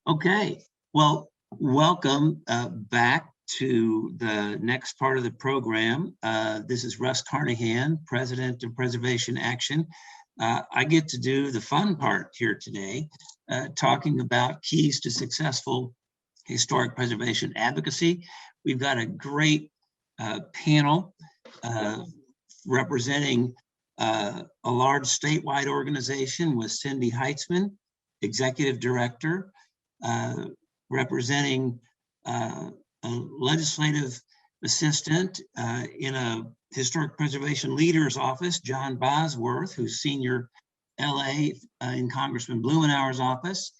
Okay, well, welcome back to the next part of the program. This is Russ Carnahan, President of Preservation Action. I get to do the fun part here today, talking about keys to successful historic preservation advocacy. We've got a great panel representing a large statewide organization with Cindy Heitzman, Executive Director, representing a legislative assistant in a historic preservation leader's office, John Bosworth, who's senior LA in Congressman Blumenaur's office,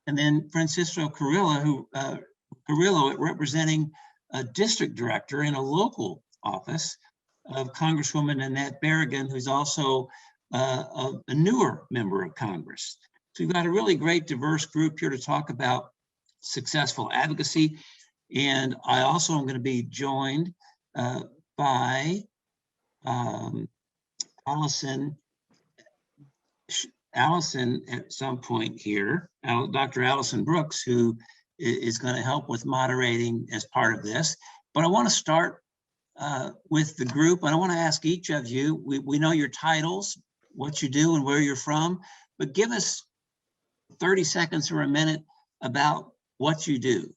and then Francisco Carrillo, representing a district director in a local office of Congresswoman Nanette Barragán, who's also a newer member of Congress. So we've got a really great diverse group here to talk about successful advocacy. And I also am going to be joined by Allyson at some point here, Dr. Allyson Brooks, who is going to help with moderating as part of this. But I want to start with the group, and I want to ask each of you, we know your titles, what you do and where you're from, but give us 30 seconds or a minute about what you do.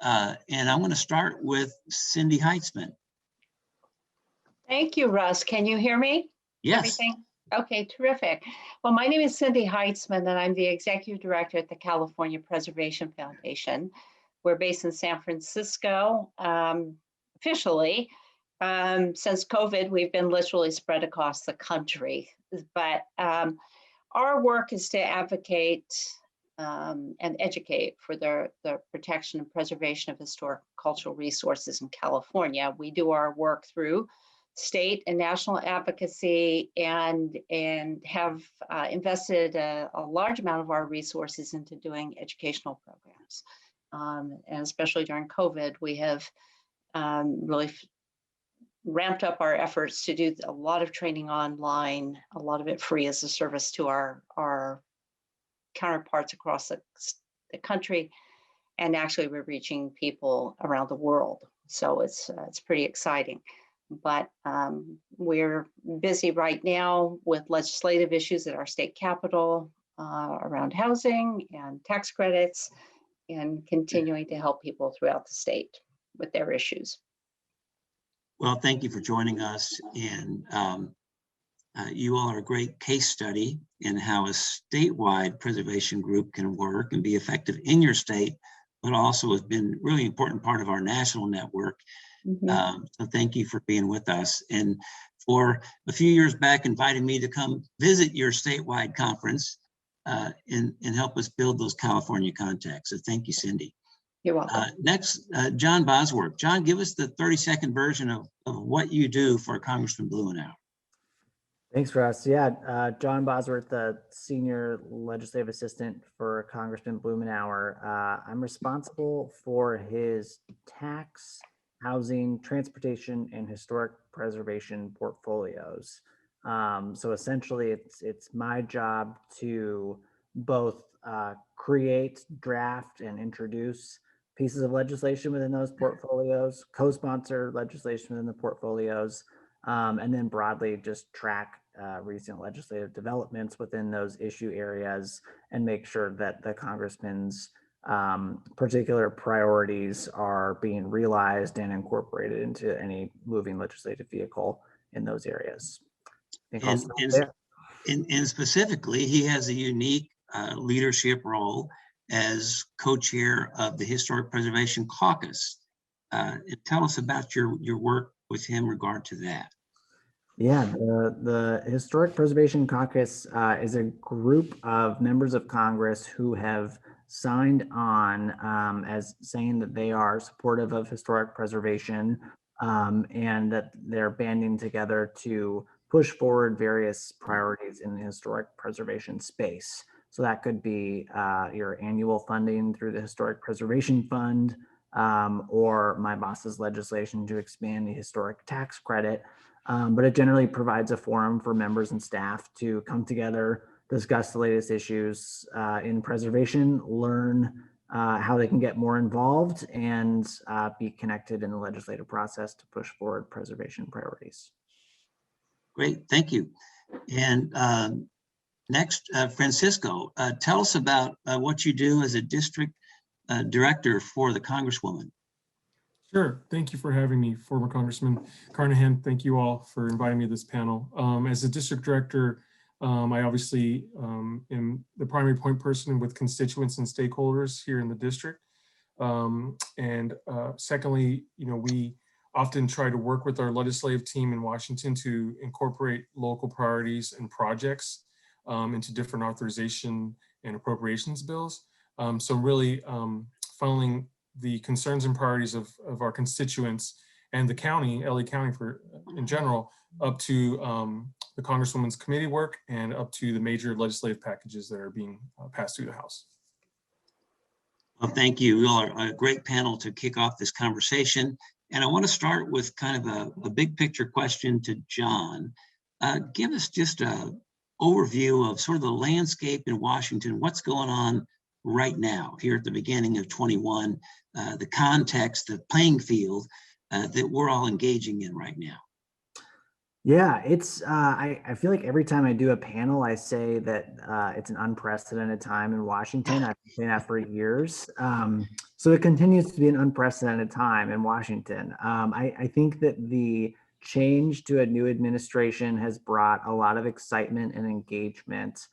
And I'm going to start with Cindy Heitzman. Thank you, Russ. Can you hear me? Yes. Everything? Okay, terrific. Well, my name is Cindy Heitzman, and I'm the Executive Director at the California Preservation Foundation. We're based in San Francisco. Officially, since COVID, we've been literally spread across the country. But our work is to advocate and educate for the protection and preservation of historic cultural resources in California. We do our work through state and national advocacy and have invested a large amount of our resources into doing educational programs. And especially during COVID, we have really ramped up our efforts to do a lot of training online, a lot of it free as a service to our counterparts across the country. And actually we're reaching people around the world. So it's pretty exciting. But we're busy right now with legislative issues at our state capitol around housing and tax credits and continuing to help people throughout the state with their issues. Well, thank you for joining us. And you all are a great case study in how a statewide preservation group can work and be effective in your state, but also has been a really important part of our national network. Mm-hmm. So thank you for being with us. And for a few years back, invited me to come visit your statewide conference and help us build those California contacts. So thank you, Cindy. You're welcome. Next, John Bosworth. John, give us the 30-second version of what you do for Congressman Blumenaur. Thanks, Russ. Yeah, John Bosworth, the Senior Legislative Assistant for Congressman Blumenaur. I'm responsible for his tax, housing, transportation, and historic preservation portfolios. So essentially, it's my job to both create, draft, and introduce pieces of legislation within those portfolios, co-sponsor legislation within the portfolios, and then broadly just track recent legislative developments within those issue areas and make sure that the congressman's particular priorities are being realized and incorporated into any moving legislative vehicle in those areas. And specifically, he has a unique leadership role as co-chair of the Historic Preservation Caucus. Tell us about your work with him in regard to that. Yeah, the Historic Preservation Caucus is a group of members of Congress who have signed on as saying that they are supportive of historic preservation and that they're banding together to push forward various priorities in the historic preservation space. So that could be your annual funding through the Historic Preservation Fund or my boss's legislation to expand the historic tax credit. But it generally provides a forum for members and staff to come together discuss the latest issues in preservation, learn how they can get more involved, and be connected in the legislative process to push forward preservation priorities. Great, thank you. And next, Francisco, tell us about what you do as a district director for the Congresswoman. Sure. Thank you for having me, former Congressman Carnahan. Thank you all for inviting me to this panel. As a district director, I obviously am the primary point person with constituents and stakeholders here in the district. Secondly, we often try to work with our legislative team in Washington to incorporate local priorities and projects into different authorization and appropriations bills. So really funneling the concerns and priorities of our constituents and the county, LA County in general, up to the Congresswoman's committee work and up to the major legislative packages that are being passed through the House. Well, thank you. You all are a great panel to kick off this conversation. And I want to start with kind of a big picture question to John. Give us just an overview of sort of the landscape in Washington, what's going on right now here at the beginning of 21, the context, the playing field that we're all engaging in right now. Yeah, it's, I feel like every time I do a panel, I say that it's an unprecedented time in Washington. I've been saying that for years. So it continues to be an unprecedented time in Washington. I think that the change to a new administration has brought a lot of excitement and engagement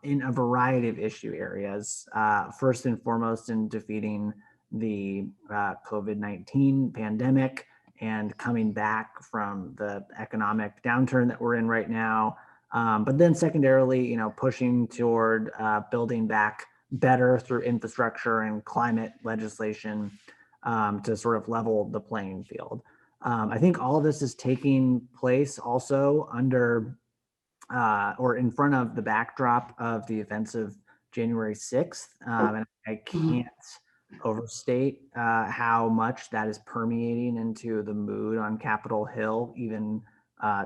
in a variety of issue areas. First and foremost, in defeating the COVID-19 pandemic and coming back from the economic downturn that we're in right now. But then secondarily, pushing toward building back better through infrastructure and climate legislation to sort of level the playing field. I think all of this is taking place also under or in front of the backdrop of the events of January 6th. And I can't overstate how much that is permeating into the mood on Capitol Hill, even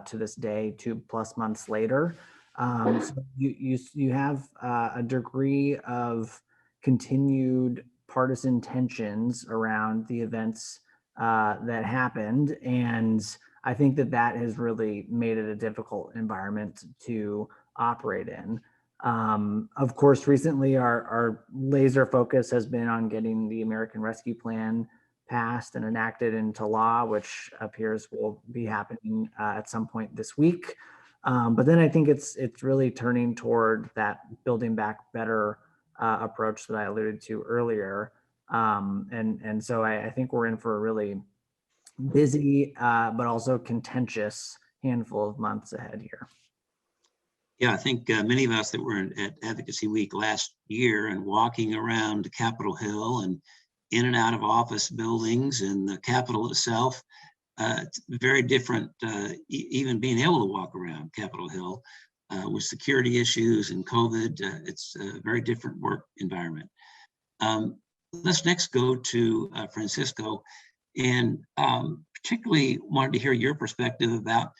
to this day, 2+ months later. So you have a degree of continued partisan tensions around the events that happened, and I think that has really made it a difficult environment to operate in. Of course, recently our laser focus has been on getting the American Rescue Plan passed and enacted into law, which appears will be happening at some point this week. But then I think it's really turning toward that building back better approach that I alluded to earlier. And so I think we're in for a really busy, but also contentious handful of months ahead here. Yeah, I think many of us that were at Advocacy Week last year and walking around Capitol Hill and in and out of office buildings and the Capitol itself, it's very different, even being able to walk around Capitol Hill with security issues and COVID. It's a very different work environment. Let's next go to Francisco, and particularly wanted to hear your perspective about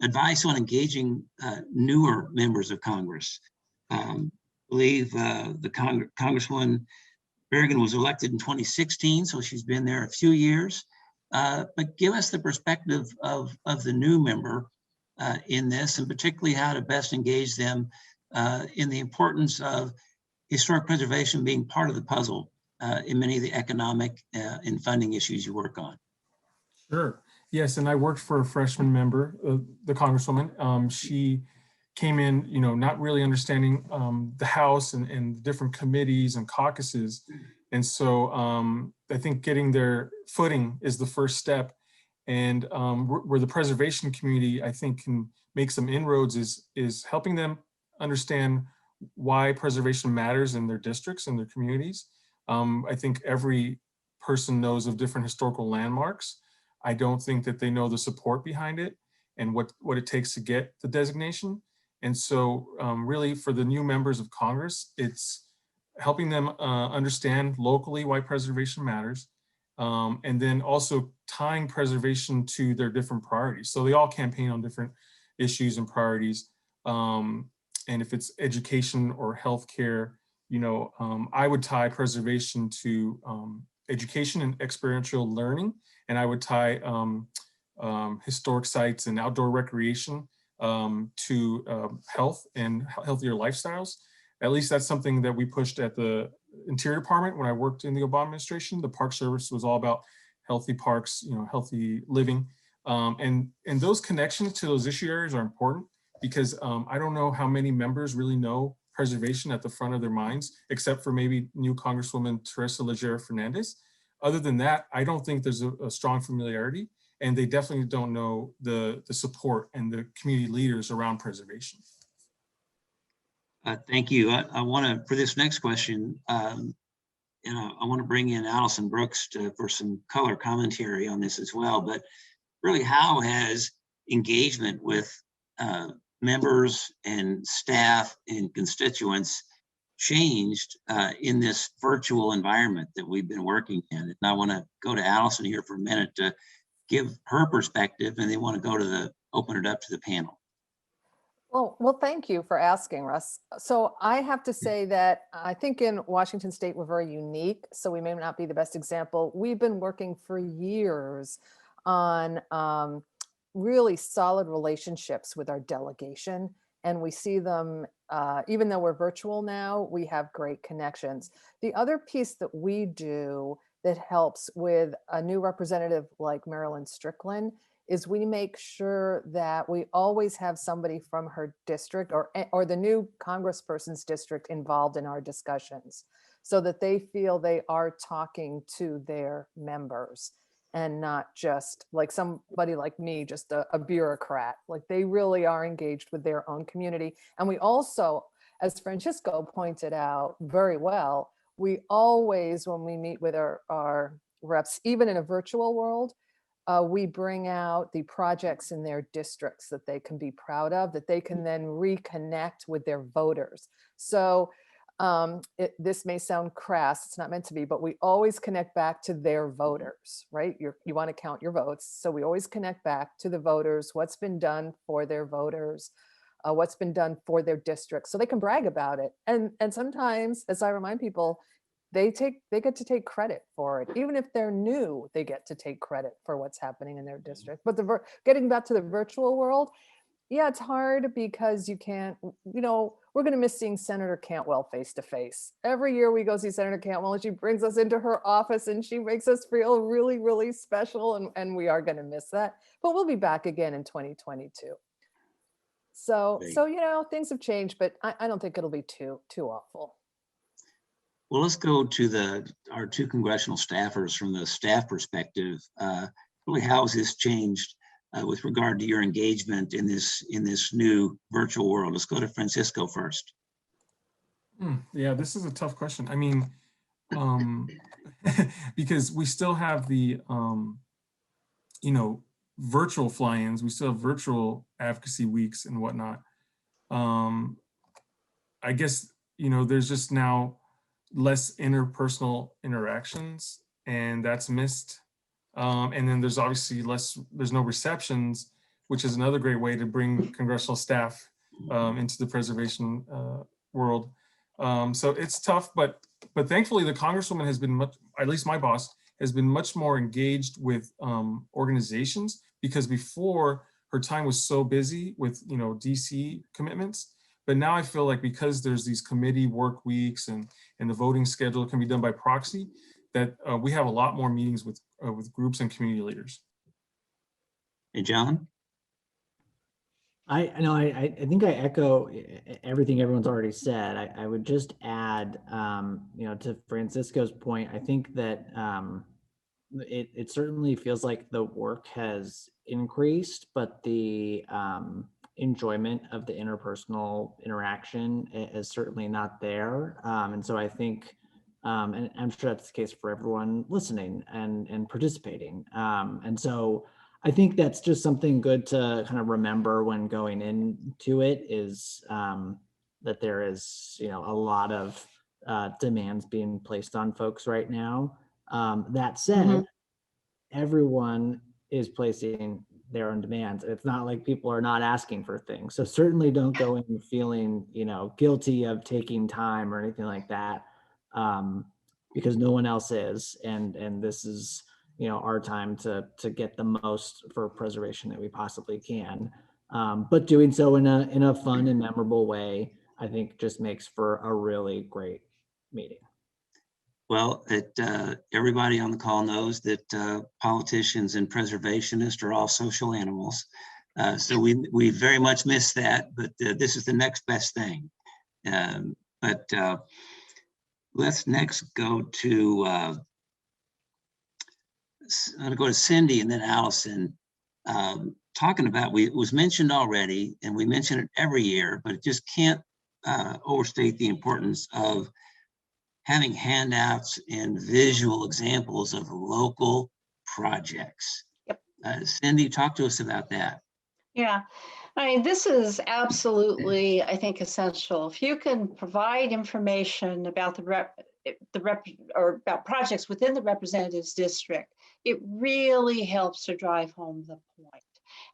advice on engaging newer members of Congress. I believe the Congresswoman Barragán was elected in 2016, so she's been there a few years. But give us the perspective of the new member in this, and particularly how to best engage them in the importance of historic preservation being part of the puzzle in many of the economic and funding issues you work on. Sure. Yes, and I worked for a freshman member, the Congresswoman. She came in, not really understanding the House and different committees and caucuses. And so I think getting their footing is the first step. And where the preservation community, I think, can make some inroads is helping them understand why preservation matters in their districts and their communities. I think every person knows of different historical landmarks. I don't think that they know the support behind it and what it takes to get the designation. And so really for the new members of Congress, it's helping them understand locally why preservation matters, and then also tying preservation to their different priorities. So they all campaign on different issues and priorities. and if it's education or healthcare, I would tie preservation to education and experiential learning, and I would tie historic sites and outdoor recreation to health and healthier lifestyles. At least that's something that we pushed at the Interior Department when I worked in the Obama administration. The Park Service was all about healthy parks, healthy living. And those connections to those issue areas are important because I don't know how many members really know preservation at the front of their minds, except for maybe new Congresswoman Teresa Legere Fernandez. Other than that, I don't think there's a strong familiarity, and they definitely don't know the support and the community leaders around preservation. Thank you. I want to, for this next question, I want to bring in Allyson Brooks for some color commentary on this as well. But really, how has engagement with members and staff and constituents changed in this virtual environment that we've been working in? And I want to go to Allyson here for a minute to give her perspective, and they want to go to open it up to the panel. Well, thank you for asking, Russ. So I have to say that I think in Washington State, we're very unique. So we may not be the best example. We've been working for years on really solid relationships with our delegation. And we see them, even though we're virtual now, we have great connections. The other piece that we do that helps with a new representative like Marilyn Strickland is we make sure that we always have somebody from her district or the new congressperson's district involved in our discussions so that they feel they are talking to their members and not just like somebody like me, just a bureaucrat. Like they really are engaged with their own community. And we also, as Francisco pointed out very well, we always, when we meet with our reps, even in a virtual world, we bring out the projects in their districts that they can be proud of, that they can then reconnect with their voters. So this may sound crass, it's not meant to be, but we always connect back to their voters, right? You want to count your votes. So we always connect back to the voters, what's been done for their voters, what's been done for their districts, so they can brag about it. And sometimes, as I remind people, they get to take credit for it. Even if they're new, they get to take credit for what's happening in their district. But getting back to the virtual world, yeah, it's hard because you can't, we're going to miss seeing Senator Cantwell face to face. Every year we go see Senator Cantwell and she brings us into her office and she makes us feel really, really special. And we are going to miss that, but we'll be back again in 2022. So, things have changed, but I don't think it'll be too awful. Well, let's go to our two congressional staffers from the staff perspective. Really, how has this changed with regard to your engagement in this new virtual world? Let's go to Francisco first. Yeah, this is a tough question. I mean, because we still have the, virtual fly-ins, we still have virtual advocacy weeks and whatnot. I guess, there's just now less interpersonal interactions, and that's missed. And then there's obviously there's no receptions, which is another great way to bring congressional staff into the preservation world. So it's tough, but thankfully the Congresswoman has been at least my boss has been much more engaged with organizations, because before her time was so busy with DC commitments. But now I feel like because there's these committee work weeks and the voting schedule can be done by proxy, that we have a lot more meetings with groups and community leaders. Hey, John? I think I echo everything everyone's already said. I would just add, to Francisco's point, I think that it certainly feels like the work has increased, but the enjoyment of the interpersonal interaction is certainly not there. And so I think, and I'm sure that's the case for everyone listening and participating. And so I think that's just something good to kind of remember when going into it, is that there is, a lot of demands being placed on folks right now. That said, everyone is placing their own demands. It's not like people are not asking for things. So certainly don't go in feeling, guilty of taking time or anything like that, because no one else is. And this is, our time to get the most for preservation that we possibly can. But doing so in a fun and memorable way, I think just makes for a really great meeting. Well, everybody on the call knows that politicians and preservationists are all social animals. So we very much miss that, but this is the next best thing. But let's next go to, I'm gonna go to Cindy and then Allyson. Talking about, it was mentioned already, and we mention it every year, but it just can't overstate the importance of having handouts and visual examples of local projects. Yep. Cindy, talk to us about that. Yeah, I mean, this is absolutely, I think, essential. If you can provide information about or about projects within the representative's district, it really helps to drive home the point.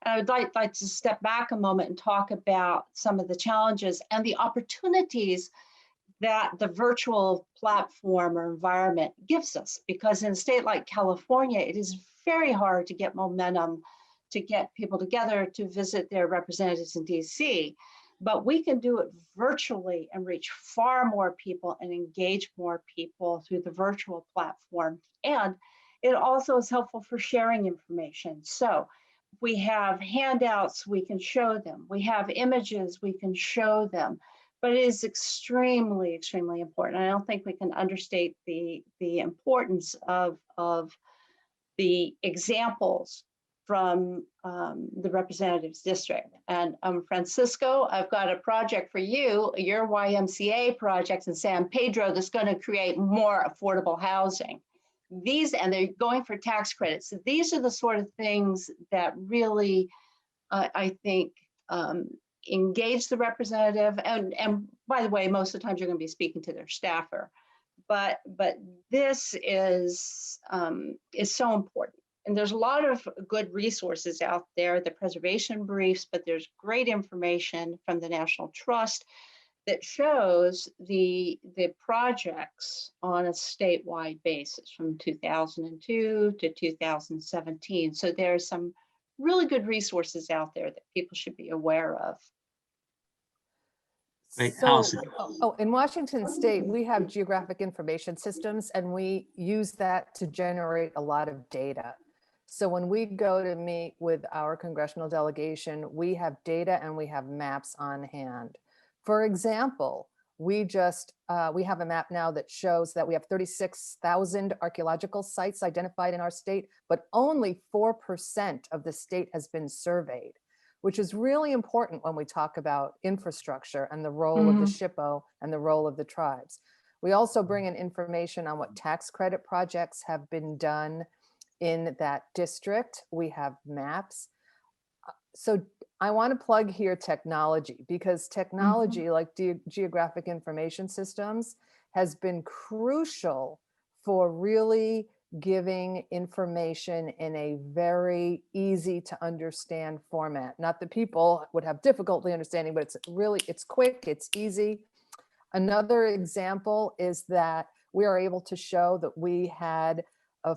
And I would like to step back a moment and talk about some of the challenges and the opportunities that the virtual platform or environment gives us, because in a state like California, it is very hard to get momentum, to get people together to visit their representatives in DC, but we can do it virtually and reach far more people and engage more people through the virtual platform. And it also is helpful for sharing information. So we have handouts, we can show them. We have images, we can show them. But it is extremely, extremely important. I don't think we can understate the importance of the examples from the representative's district. And Francisco, I've got a project for you, your YMCA project in San Pedro that's going to create more affordable housing. And they're going for tax credits. So these are the sort of things that really, I think, engage the representative. And by the way, most of the times you're going to be speaking to their staffer. But this is so important. And there's a lot of good resources out there, the preservation briefs, but there's great information from the National Trust that shows the projects on a statewide basis from 2002 to 2017. So there's some really good resources out there that people should be aware of. Right, So, Allyson. in Washington State, we have geographic information systems, and we use that to generate a lot of data. So when we go to meet with our congressional delegation, we have data and we have maps on hand. For example, we have a map now that shows that we have 36,000 archaeological sites identified in our state, but only 4% of the state has been surveyed, which is really important when we talk about infrastructure and the role of the SHPO and the role of the tribes. We also bring in information on what tax credit projects have been done in that district. We have maps. So I want to plug here technology, because technology like geographic information systems has been crucial for really giving information in a very easy to understand format. Not that people would have difficulty understanding, but it's quick, it's easy. Another example is that we are able to show that we had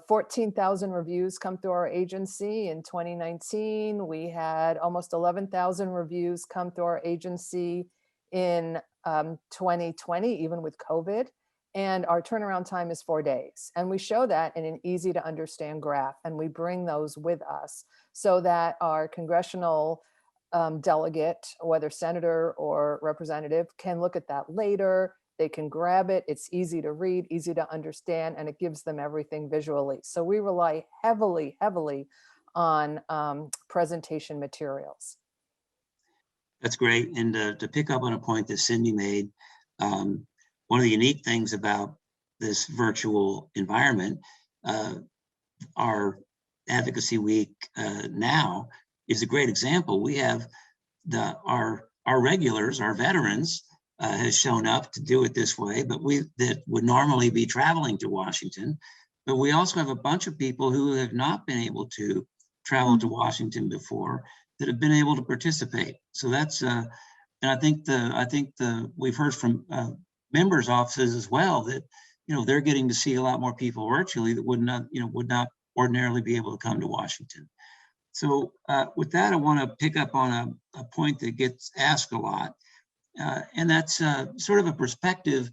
14,000 reviews come through our agency in 2019. We had almost 11,000 reviews come through our agency in 2020, even with COVID. And our turnaround time is 4 days. And we show that in an easy to understand graph. And we bring those with us so that our congressional delegate, whether senator or representative, can look at that later. They can grab it. It's easy to read, easy to understand, and it gives them everything visually. So we rely heavily, heavily on presentation materials. That's great. And to pick up on a point that Cindy made, one of the unique things about this virtual environment, our Advocacy Week now is a great example. We have our regulars, our veterans, has shown up to do it this way, but that would normally be traveling to Washington. But we also have a bunch of people who have not been able to traveled to Washington before that have been able to participate. So that's, and I think we've heard from members' offices as well that, they're getting to see a lot more people virtually that would not ordinarily be able to come to Washington. So with that, I want to pick up on a point that gets asked a lot, and that's sort of a perspective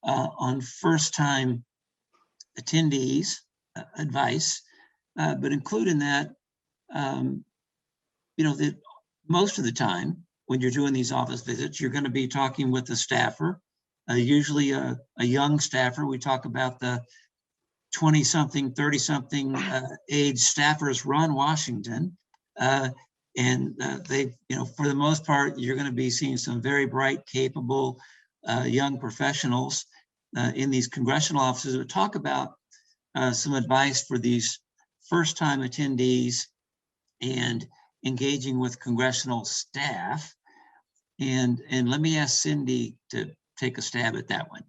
on first-time attendees advice, but include in that, that most of the time when you're doing these office visits, you're going to be talking with a staffer, usually a young staffer. We talk about the 20-something, 30-something age staffers run Washington. And they, for the most part, you're going to be seeing some very bright, capable young professionals in these congressional offices that talk about some advice for these first-time attendees and engaging with congressional staff. And let me ask Cindy to take a stab at that one.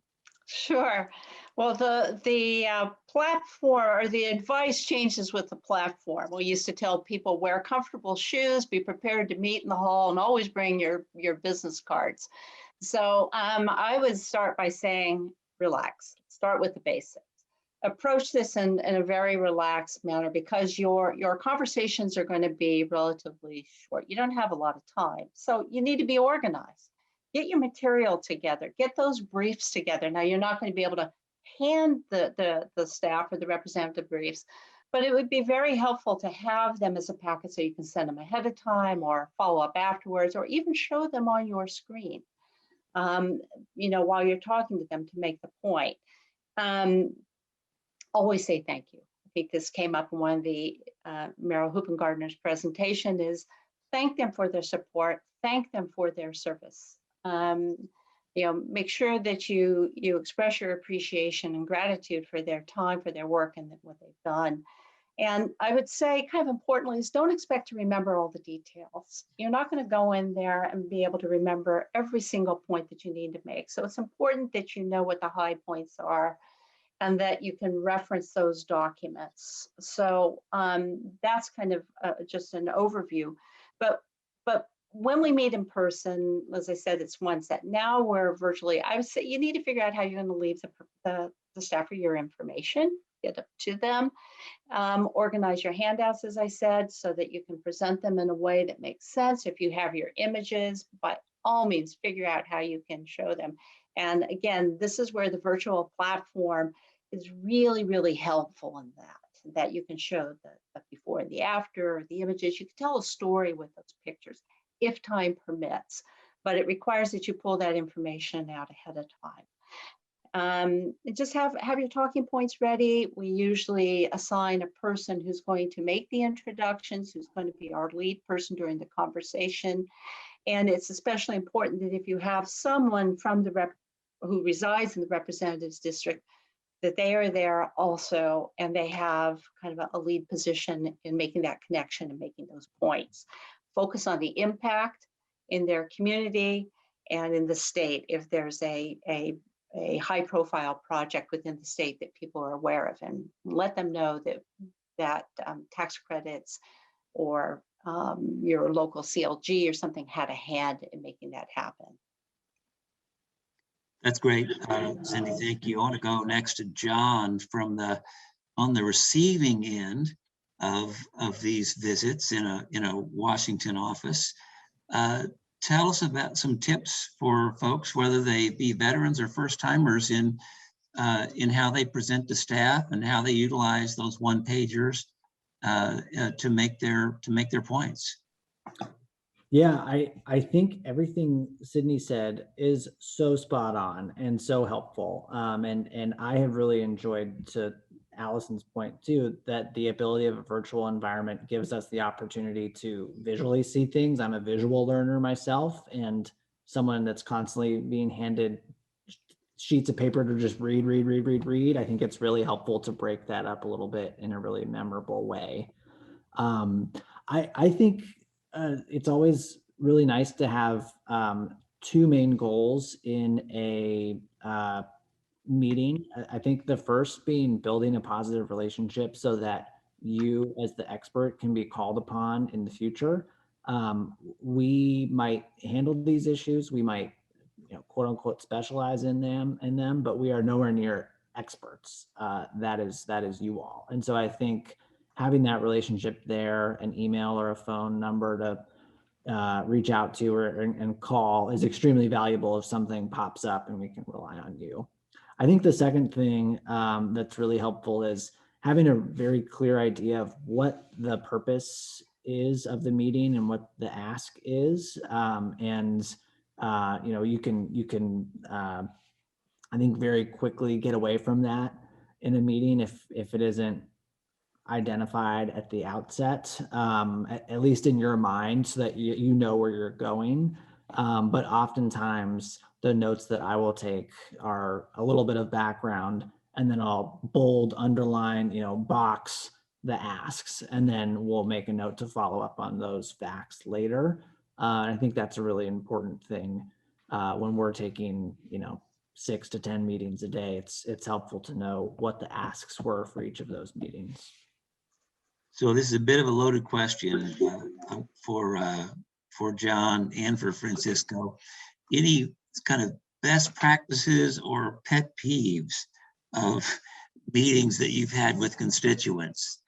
Sure. Well, the platform or the advice changes with the platform. We used to tell people wear comfortable shoes, be prepared to meet in the hall, and always bring your business cards. So I would start by saying, relax, start with the basics. Approach this in a very relaxed manner because your conversations are going to be relatively short. You don't have a lot of time. So you need to be organized. Get your material together, get those briefs together. Now, you're not going to be able to hand the staff or the representative briefs, but it would be very helpful to have them as a packet so you can send them ahead of time or follow up afterwards, or even show them on your screen, while you're talking to them to make the point. Always say thank you. I think this came up in one of the Merrill Hoopengardner's presentation is thank them for their support, thank them for their service. Make sure that you express your appreciation and gratitude for their time, for their work, and what they've done. And I would say, kind of importantly, is don't expect to remember all the details. You're not going to go in there and be able to remember every single point that you need to make. So it's important that you know what the high points are and that you can reference those documents. So that's kind of just an overview. But when we meet in person, as I said, it's one set. Now we're virtually, I would say you need to figure out how you're going to leave the staffer your information, get it to them, organize your handouts, as I said, so that you can present them in a way that makes sense. If you have your images, by all means, figure out how you can show them. And again, this is where the virtual platform is really, really helpful in that you can show the before and the after, the images. You can tell a story with those pictures if time permits, but it requires that you pull that information out ahead of time. Just have your talking points ready. We usually assign a person who's going to make the introductions, who's going to be our lead person during the conversation. And it's especially important that if you have someone from who resides in the representative's district, that they are there also, and they have kind of a lead position in making that connection and making those points. Focus on the impact in their community and in the state if there's a high profile project within the state that people are aware of, and let them know that tax credits or your local CLG or something had a hand in making that happen. That's great, Cindy, thank you. I want to go next to John on the receiving end of these visits in a Washington office. Tell us about some tips for folks, whether they be veterans or first timers, in how they present to staff and how they utilize those one-pagers to make their points. Yeah, I think everything Sydney said is so spot on and so helpful. And I have really enjoyed, to Allyson's point too, that the ability of a virtual environment gives us the opportunity to visually see things. I'm a visual learner myself, and someone that's constantly being handed sheets of paper to just read. I think it's really helpful to break that up a little bit in a really memorable way. I think it's always really nice to have two main goals in a meeting. I think the first being building a positive relationship so that you as the expert can be called upon in the future. We might handle these issues. We might, quote unquote, specialize in them, but we are nowhere near experts. That is you all. And so I think having that relationship there, an email or a phone number to reach out to and call is extremely valuable if something pops up and we can rely on you. I think the second thing that's really helpful is having a very clear idea of what the purpose is of the meeting and what the ask is. You can I think very quickly get away from that in a meeting if it isn't identified at the outset, at least in your mind, so that you know where you're going. But oftentimes the notes that I will take are a little bit of background, and then I'll bold, underline, box the asks, and then we'll make a note to follow up on those facts later. I think that's a really important thing when we're taking, 6 to 10 meetings a day. It's helpful to know what the asks were for each of those meetings. So this is a bit of a loaded question for John and for Francisco. Any kind of best practices or pet peeves of meetings that you've had with constituents?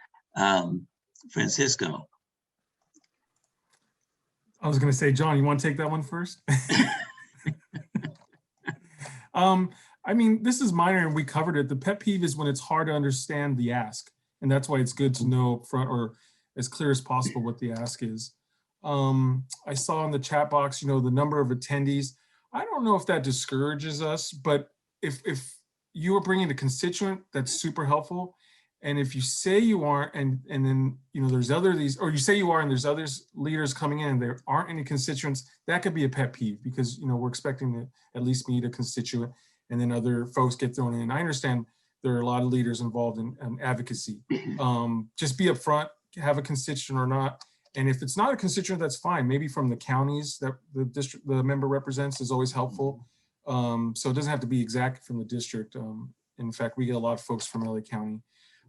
Francisco. I was going to say, John, you want to take that one first? I mean, this is minor and we covered it. The pet peeve is when it's hard to understand the ask. And that's why it's good to know up front or as clear as possible what the ask is. I saw in the chat box, the number of attendees. I don't know if that discourages us, but if you are bringing a constituent, that's super helpful. And if you say you aren't, and then there's or you say you are, and there's others leaders coming in, and there aren't any constituents, that could be a pet peeve because we're expecting to at least meet a constituent, and then other folks get thrown in. I understand there are a lot of leaders involved in advocacy. Just be upfront, have a constituent or not. And if it's not a constituent, that's fine. Maybe from the counties that the member represents is always helpful. So it doesn't have to be exact from the district. In fact, we get a lot of folks from LA County.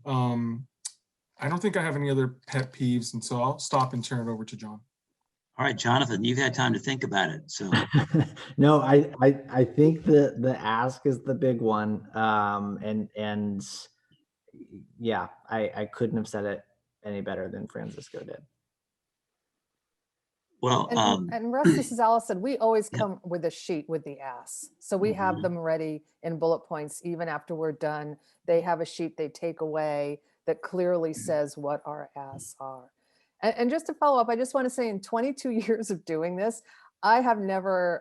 I don't think I have any other pet peeves, and so I'll stop and turn it over to John. All right, Jonathan, you've had time to think about it. So no, I think the ask is the big one. And yeah, I couldn't have said it any better than Francisco did. Well, and Russ, this is Allyson. We always come with a sheet with the asks. So we have them ready in bullet points. Even after we're done, they have a sheet they take away that clearly says what our asks are. And just to follow up, I just want to say in 22 years of doing this, every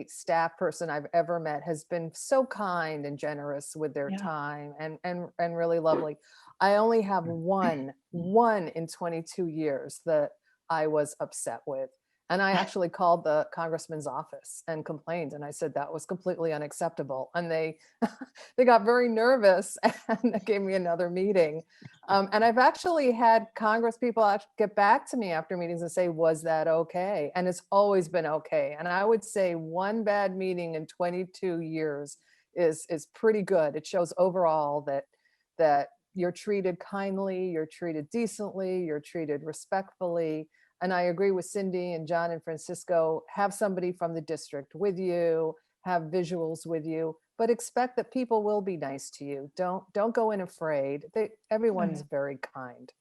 staff person I've ever met has been so kind and generous with their time and really lovely. I only have one in 22 years that I was upset with. And I actually called the congressman's office and complained. And I said that was completely unacceptable. And they got very nervous and they gave me another meeting. And I've actually had Congress people get back to me after meetings and say, was that okay? And it's always been okay. And I would say one bad meeting in 22 years is pretty good. It shows overall that you're treated kindly, you're treated decently, you're treated respectfully. And I agree with Cindy and John and Francisco, have somebody from the district with you, have visuals with you, but expect that people will be nice to you. Don't go in afraid. Everyone's very kind.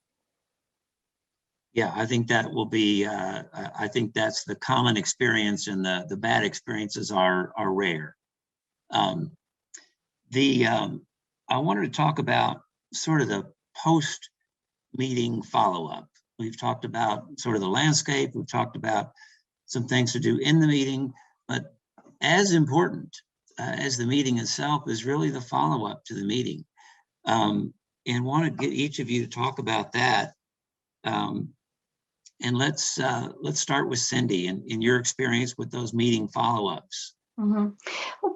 Yeah, I think that will be, I think that's the common experience, and the bad experiences are rare. I wanted to talk about sort of the post-meeting follow-up. We've talked about sort of the landscape. We've talked about some things to do in the meeting, but as important as the meeting itself is really the follow-up to the meeting. And want to get each of you to talk about that. And let's start with Cindy and in your experience with those meeting follow-ups. Well,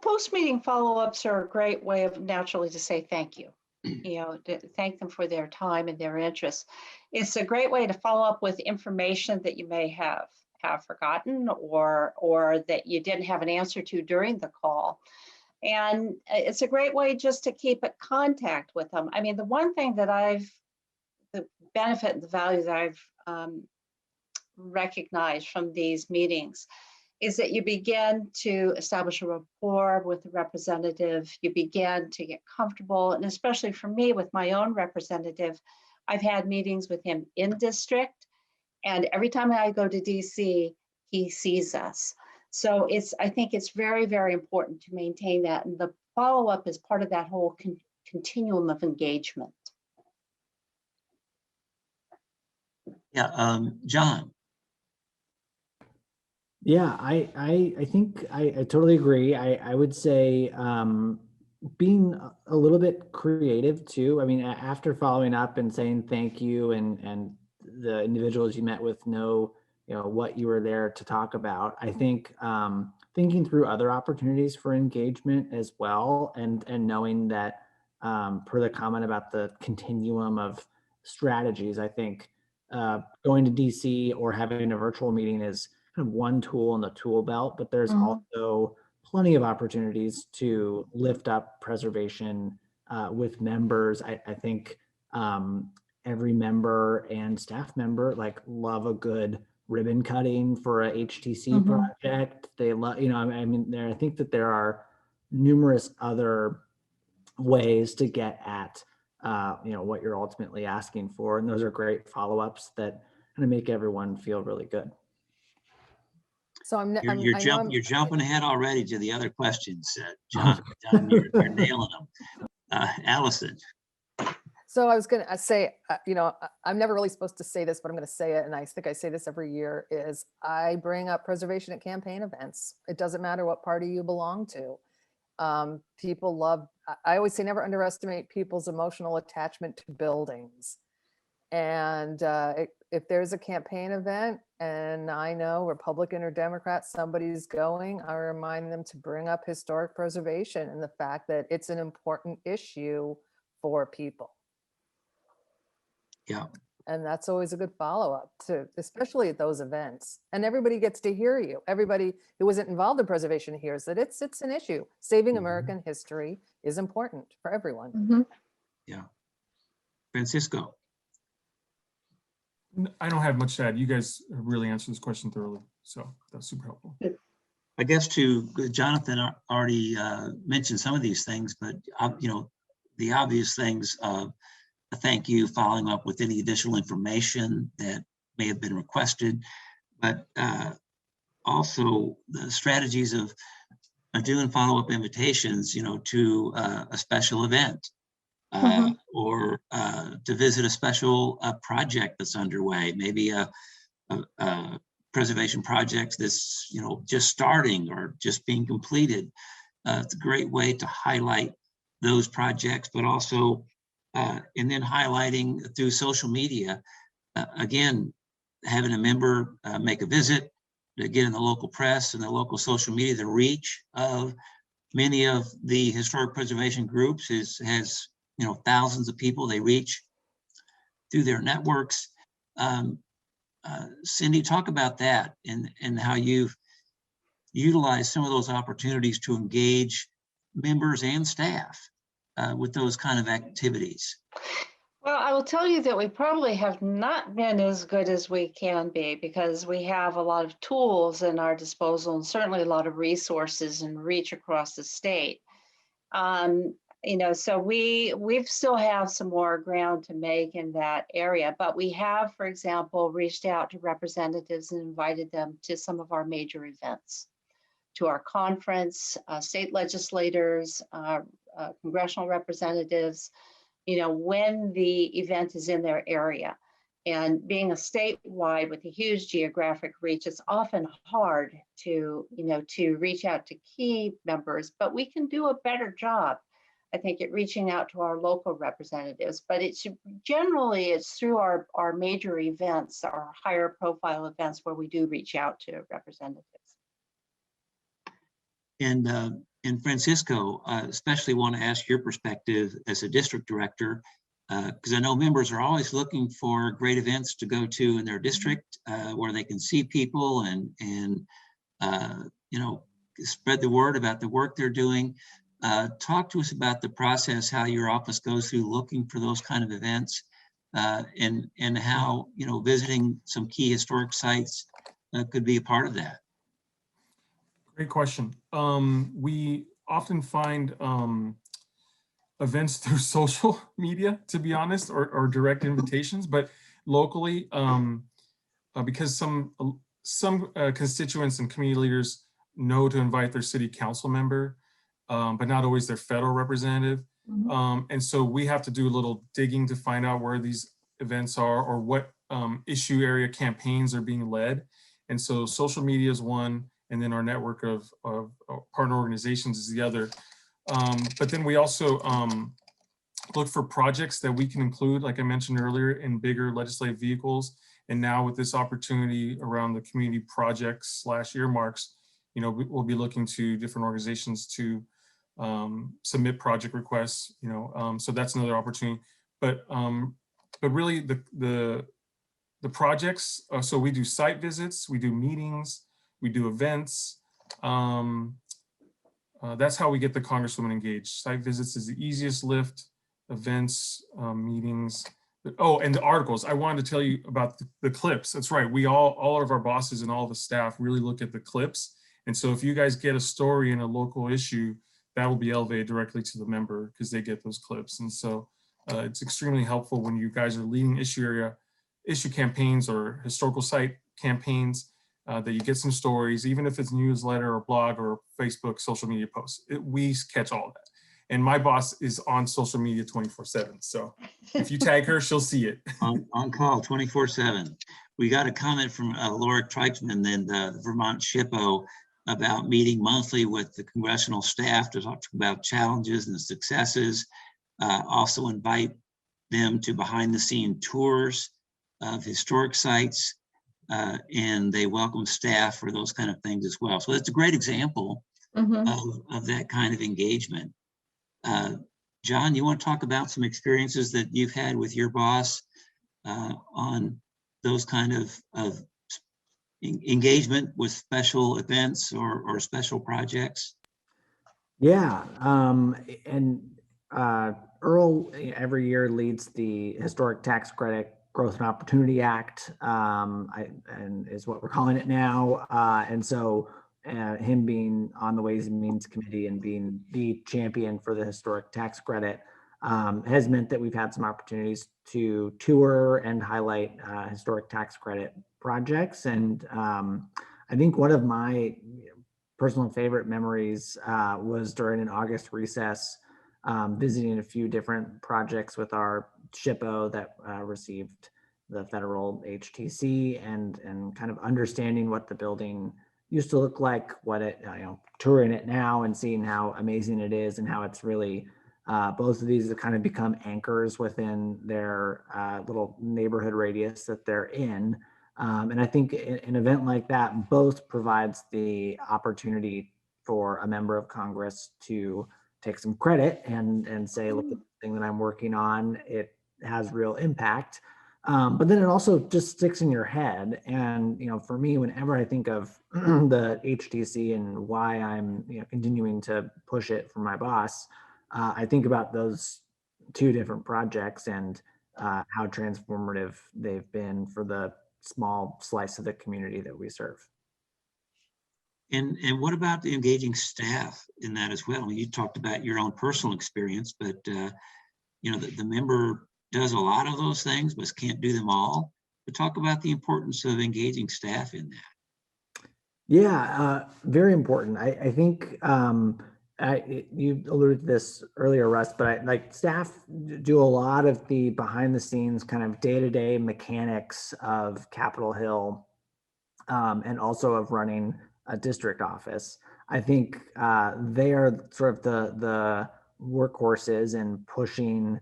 post-meeting follow-ups are a great way of naturally to say thank you. To thank them for their time and their interest. It's a great way to follow up with information that you may have forgotten or that you didn't have an answer to during the call. And it's a great way just to keep in contact with them. I mean, the one thing that I've the benefit and the value that I've recognized from these meetings is that you begin to establish a rapport with the representative. You begin to get comfortable, and especially for me with my own representative, I've had meetings with him in district, and every time I go to DC, he sees us. So I think it's very, very important to maintain that, and the follow-up is part of that whole continuum of engagement. Yeah, John. Yeah, I think I totally agree. I would say being a little bit creative too. I mean, after following up and saying thank you, and the individuals you met with know, what you were there to talk about. I think thinking through other opportunities for engagement as well, and knowing that per the comment about the continuum of strategies, I think going to DC or having a virtual meeting is kind of one tool in the tool belt, but there's also plenty of opportunities to lift up preservation with members. I think every member and staff member love a good ribbon cutting for a HTC project. They love, I mean, I think that there are numerous other ways to get at, what you're ultimately asking for. And those are great follow-ups that kind of make everyone feel really good. So You're jumping ahead already to the other questions, John. You're nailing them. Allyson. So I was going to say, I'm never really supposed to say this, but I'm going to say it. And I think I say this every year is I bring up preservation at campaign events. It doesn't matter what party you belong to. People love, I always say, never underestimate people's emotional attachment to buildings. And if there's a campaign event and I know Republican or Democrat, somebody's going, I remind them to bring up historic preservation and the fact that it's an important issue for people. Yeah. And that's always a good follow-up to, especially at those events. And everybody gets to hear you. Everybody who isn't involved in preservation hears that it's an issue. Saving American history is important for everyone. Yeah. Francisco. I don't have much to add. You guys really answered this question thoroughly, so that's super helpful. I guess Jonathan already mentioned some of these things, but the obvious things. A thank you, following up with any additional information that may have been requested, but also the strategies of doing follow-up invitations, to a special event. Or to visit a special project that's underway, maybe a preservation project that's just starting or just being completed. It's a great way to highlight those projects, but also and then highlighting through social media. Again, having a member make a visit to get in the local press and the local social media. The reach of many of the historic preservation groups has thousands of people they reach through their networks. Cindy, talk about that and how you've utilized some of those opportunities to engage members and staff with those kind of activities. Well, I will tell you that we probably have not been as good as we can be because we have a lot of tools in our disposal and certainly a lot of resources and reach across the state. So we still have some more ground to make in that area, but we have, for example, reached out to representatives and invited them to some of our major events, to our conference, state legislators, congressional representatives, when the event is in their area. And being a statewide with a huge geographic reach, it's often hard to reach out to key members, but we can do a better job, I think, at reaching out to our local representatives. But it's through our major events, our higher profile events, where we do reach out to representatives. And Francisco, especially want to ask your perspective as a district director, because I know members are always looking for great events to go to in their district where they can see people and spread the word about the work they're doing. Talk to us about the process, how your office goes through looking for those kind of events, and how, you know, visiting some key historic sites could be a part of that. Great question. We often find events through social media, to be honest, or direct invitations, but locally, because some constituents and community leaders know to invite their city council member, but not always their federal representative. And so we have to do a little digging to find out where these events are or what issue area campaigns are being led. And so social media is one, and then our network of partner organizations is the other. But then we also look for projects that we can include, like I mentioned earlier, in bigger legislative vehicles. And now with this opportunity around the community projects / earmarks, you know, we'll be looking to different organizations to submit project requests, you know, so that's another opportunity. But really the projects, so we do site visits, we do meetings, we do events. That's how we get the Congresswoman engaged. Site visits is the easiest lift, events, meetings. Oh, and the articles. I wanted to tell you about the clips. That's right. We all of our bosses and all the staff really look at the clips. And so if you guys get a story in a local issue, that will be elevated directly to the member because they get those clips. And so it's extremely helpful when you guys are leading issue campaigns or historical site campaigns, that you get some stories, even if it's newsletter or blog or Facebook social media posts. We catch all of that. And my boss is on social media 24/7. So if you tag her, she'll see it. on call 24/7. We got a comment from Laura Heitzman and the Vermont SHPO about meeting monthly with the congressional staff to talk about challenges and successes. Also invite them to behind the scene tours of historic sites, and they welcome staff for those kind of things as well. So that's a great example of that kind of engagement. John, you want to talk about some experiences that you've had with your boss on those kind of engagement with special events or special projects? Yeah, and Earl every year leads the Historic Tax Credit Growth and Opportunity Act, and is what we're calling it now. And so him being on the Ways and Means Committee and being the champion for the historic tax credit has meant that we've had some opportunities to tour and highlight historic tax credit projects. And I think one of my personal favorite memories was during an August recess, visiting a few different projects with our SHPO that received the federal HTC and kind of understanding what the building used to look like, what it, touring it now and seeing how amazing it is and how it's really, both of these have kind of become anchors within their little neighborhood radius that they're in. And I think an event like that both provides the opportunity for a member of Congress to take some credit and say, look at the thing that I'm working on, it has real impact. But then it also just sticks in your head. And, for me, whenever I think of the HTC and why I'm continuing to push it for my boss, I think about those two different projects and how transformative they've been for the small slice of the community that we serve. And what about the engaging staff in that as well? You talked about your own personal experience, but the member does a lot of those things, but can't do them all. But talk about the importance of engaging staff in that. Yeah, very important. I think you alluded to this earlier, Russ, but staff do a lot of the behind the scenes kind of day-to-day mechanics of Capitol Hill and also of running a district office. I think they are sort of the workhorses in pushing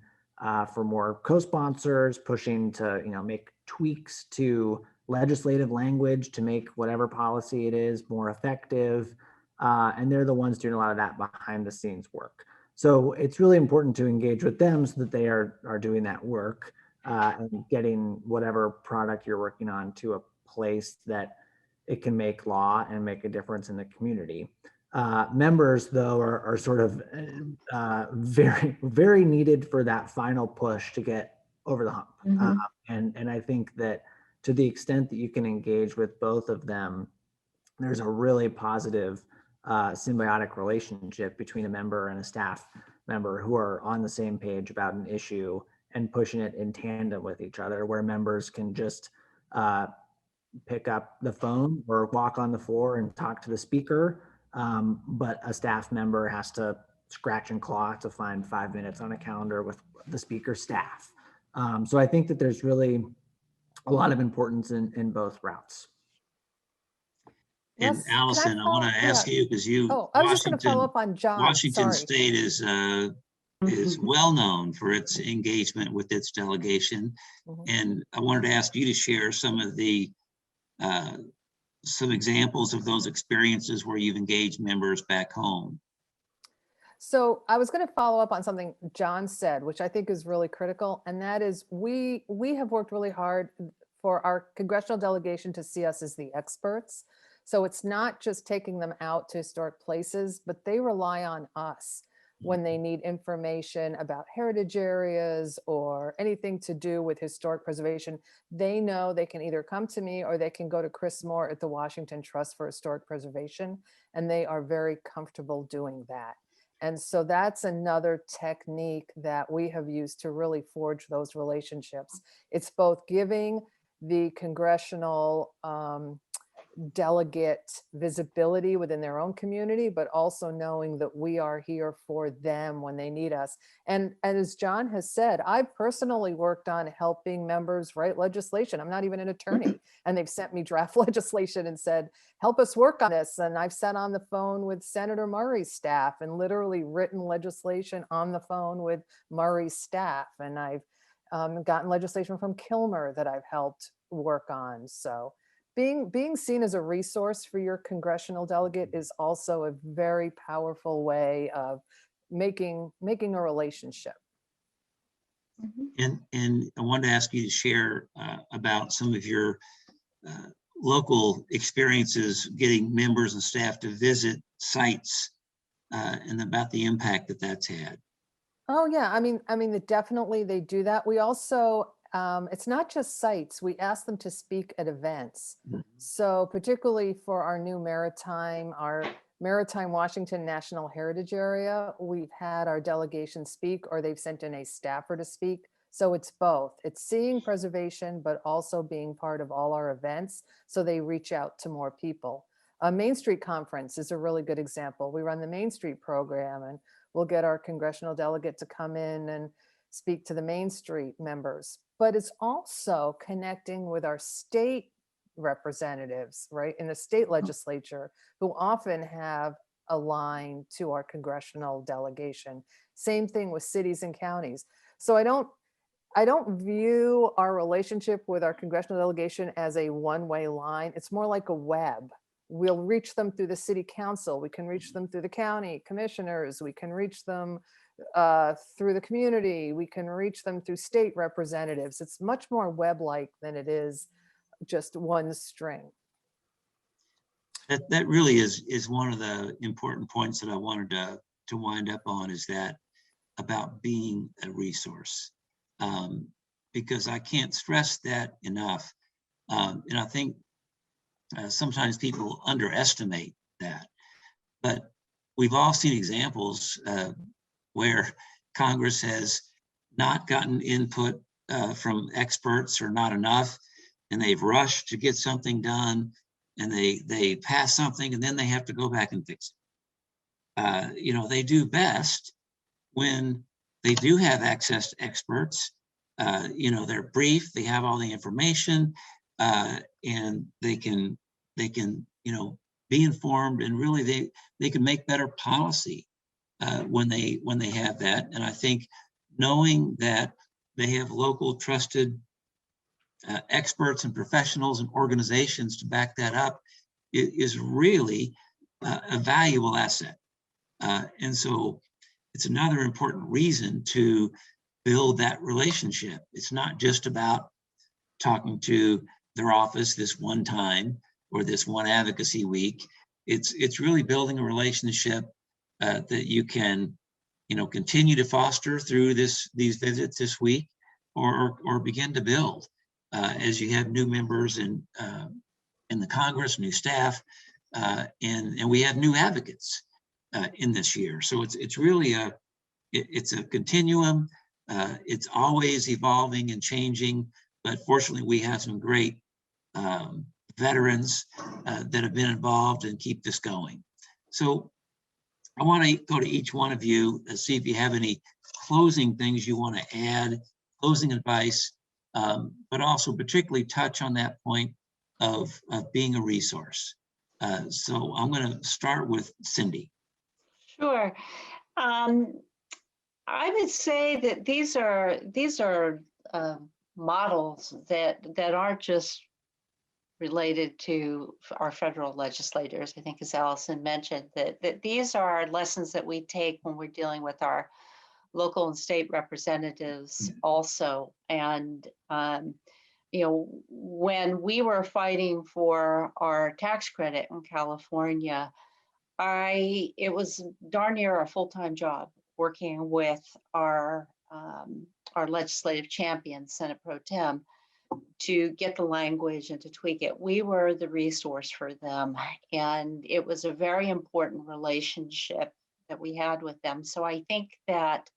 for more co-sponsors, pushing to make tweaks to legislative language to make whatever policy it is more effective. And they're the ones doing a lot of that behind the scenes work. So it's really important to engage with them so that they are doing that work and getting whatever product you're working on to a place that it can make law and make a difference in the community. Members, though, are sort of very, very needed for that final push to get over the hump. Mhm. And I think that to the extent that you can engage with both of them, there's a really positive symbiotic relationship between a member and a staff member who are on the same page about an issue and pushing it in tandem with each other, where members can just pick up the phone or walk on the floor and talk to the speaker. But a staff member has to scratch and claw to find 5 minutes on a calendar with the speaker's staff. So I think that there's really a lot of importance in both routes. And Russ, can I Allyson, I want follow- to ask yeah. you, because Oh, I was just going to follow up on John. Washington Sorry. State is well known for its engagement with its delegation. Mhm. And I wanted to ask you to share some of the some examples of those experiences where you've engaged members back home. So I was going to follow up on something John said, which I think is really critical, and that is we have worked really hard for our congressional delegation to see us as the experts. So it's not just taking them out to historic places, but they rely on us when they need information about heritage areas or anything to do with historic preservation. They know they can either come to me or they can go to Chris Moore at the Washington Trust for Historic Preservation, and they are very comfortable doing that. And so that's another technique that we have used to really forge those relationships. It's both giving the congressional delegate visibility within their own community, but also knowing that we are here for them when they need us. And as John has said, I've personally worked on helping members write legislation. I'm not even an attorney, and they've sent me draft legislation and said, help us work on this. And I've sat on the phone with Senator Murray's staff and literally written legislation on the phone with Murray's staff. And I've gotten legislation from Kilmer that I've helped work on. So being seen as a resource for your congressional delegate is also a very powerful way of making a relationship. Mhm. And I wanted to ask you to share about some of your local experiences getting members and staff to visit sites and about the impact that that's had. Oh yeah, I mean, definitely they do that. We also, it's not just sites. We ask them to speak at events. So particularly for our Maritime Washington National Heritage Area, we've had our delegation speak, or they've sent in a staffer to speak. So it's both. It's seeing preservation, but also being part of all our events. So they reach out to more people. A Main Street Conference is a really good example. We run the Main Street program, and we'll get our congressional delegate to come in and speak to the Main Street members. But it's also connecting with our state representatives, right, in the state legislature, who often have a line to our congressional delegation. Same thing with cities and counties. So I don't view our relationship with our congressional delegation as a one-way line. It's more like a web. We'll reach them through the city council. We can reach them through the county commissioners. We can reach them through the community. We can reach them through state representatives. It's much more web-like than it is just one string. That really is one of the important points that I wanted to wind up on, is that about being a resource. Because I can't stress that enough. And I think sometimes people underestimate that. But we've all seen examples where Congress has not gotten input from experts, or not enough, and they've rushed to get something done, and they pass something, and then they have to go back and fix it. They do best when they do have access to experts. They're brief, they have all the information, and they can be informed, and really they can make better policy when they have that. And I think knowing that they have local trusted experts and professionals and organizations to back that up is really a valuable asset. And so it's another important reason to build that relationship. It's not just about talking to their office this one time or this one advocacy week. It's really building a relationship that you can continue to foster through these visits this week, or begin to build as you have new members in the Congress, new staff, and we have new advocates in this year. So it's really it's a continuum. It's always evolving and changing, but fortunately we have some great veterans that have been involved and keep this going. So I want to go to each one of you and see if you have any closing things you want to add, closing advice, but also particularly touch on that point of being a resource. So I'm going to start with Cindy. Sure. I would say that these are models that aren't just related to our federal legislators. I think, as Allyson mentioned, that these are lessons that we take when we're dealing with our local and state representatives also. And you know, when we were fighting for our tax credit in California, it was darn near a full-time job working with our legislative champion, Senate Pro Tem, to get the language and to tweak it. We were the resource for them, and it was a very important relationship that we had with them. So I think that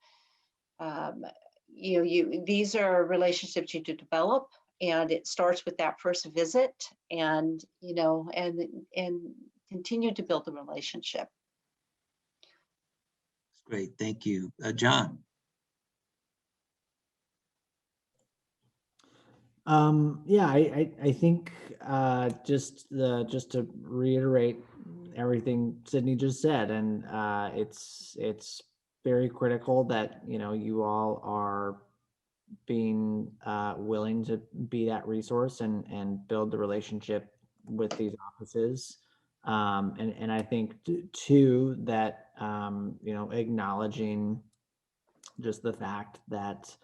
these are relationships you do develop, and it starts with that first visit, and and continue to build the relationship. Great, thank you, John. Yeah, I think just to reiterate everything Sydney just said, and it's very critical that you all are being willing to be that resource and build the relationship with these offices. And I think too that acknowledging just the fact that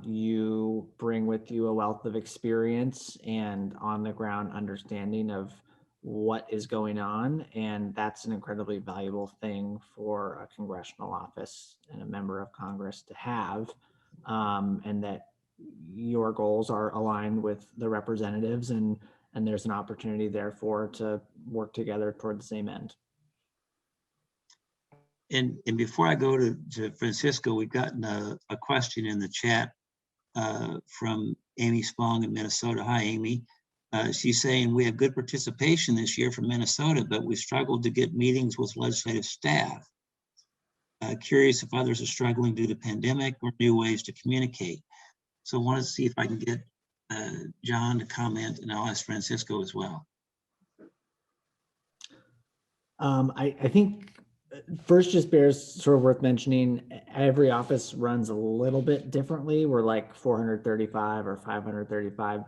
you bring with you a wealth of experience and on the ground understanding of what is going on, and that's an incredibly valuable thing for a congressional office and a member of Congress to have, and that your goals are aligned with the representatives, and there's an opportunity therefore to work together toward the same end. And before I go to Francisco, we've gotten a question in the chat from Amy Spong in Minnesota. Hi, Amy. She's saying we have good participation this year from Minnesota, but we struggled to get meetings with legislative staff. Curious if others are struggling due to pandemic or new ways to communicate. So I want to see if I can get John to comment, and I'll ask Francisco as well. I think first just bears sort of worth mentioning, every office runs a little bit differently. We're like 435 or 535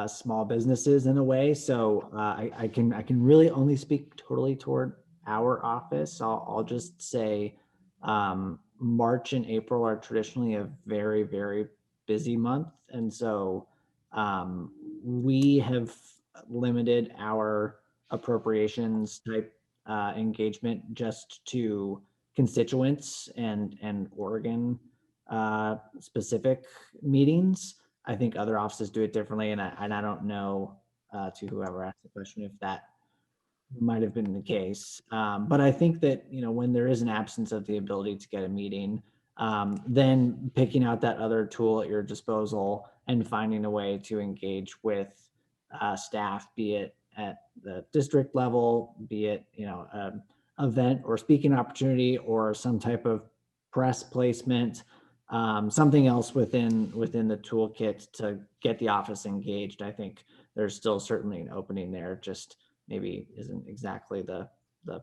small businesses in a way. So I can really only speak totally toward our office. I'll just say March and April are traditionally a very, very busy month. And so we have limited our appropriations type engagement just to constituents and Oregon specific meetings. I think other offices do it differently, and I don't know to whoever asked the question if that might have been the case. But I think that when there is an absence of the ability to get a meeting, then picking out that other tool at your disposal and finding a way to engage with staff, be it at the district level, be it an event or speaking opportunity or some type of press placement, something else within the toolkit to get the office engaged. I think there's still certainly an opening there, just maybe isn't exactly the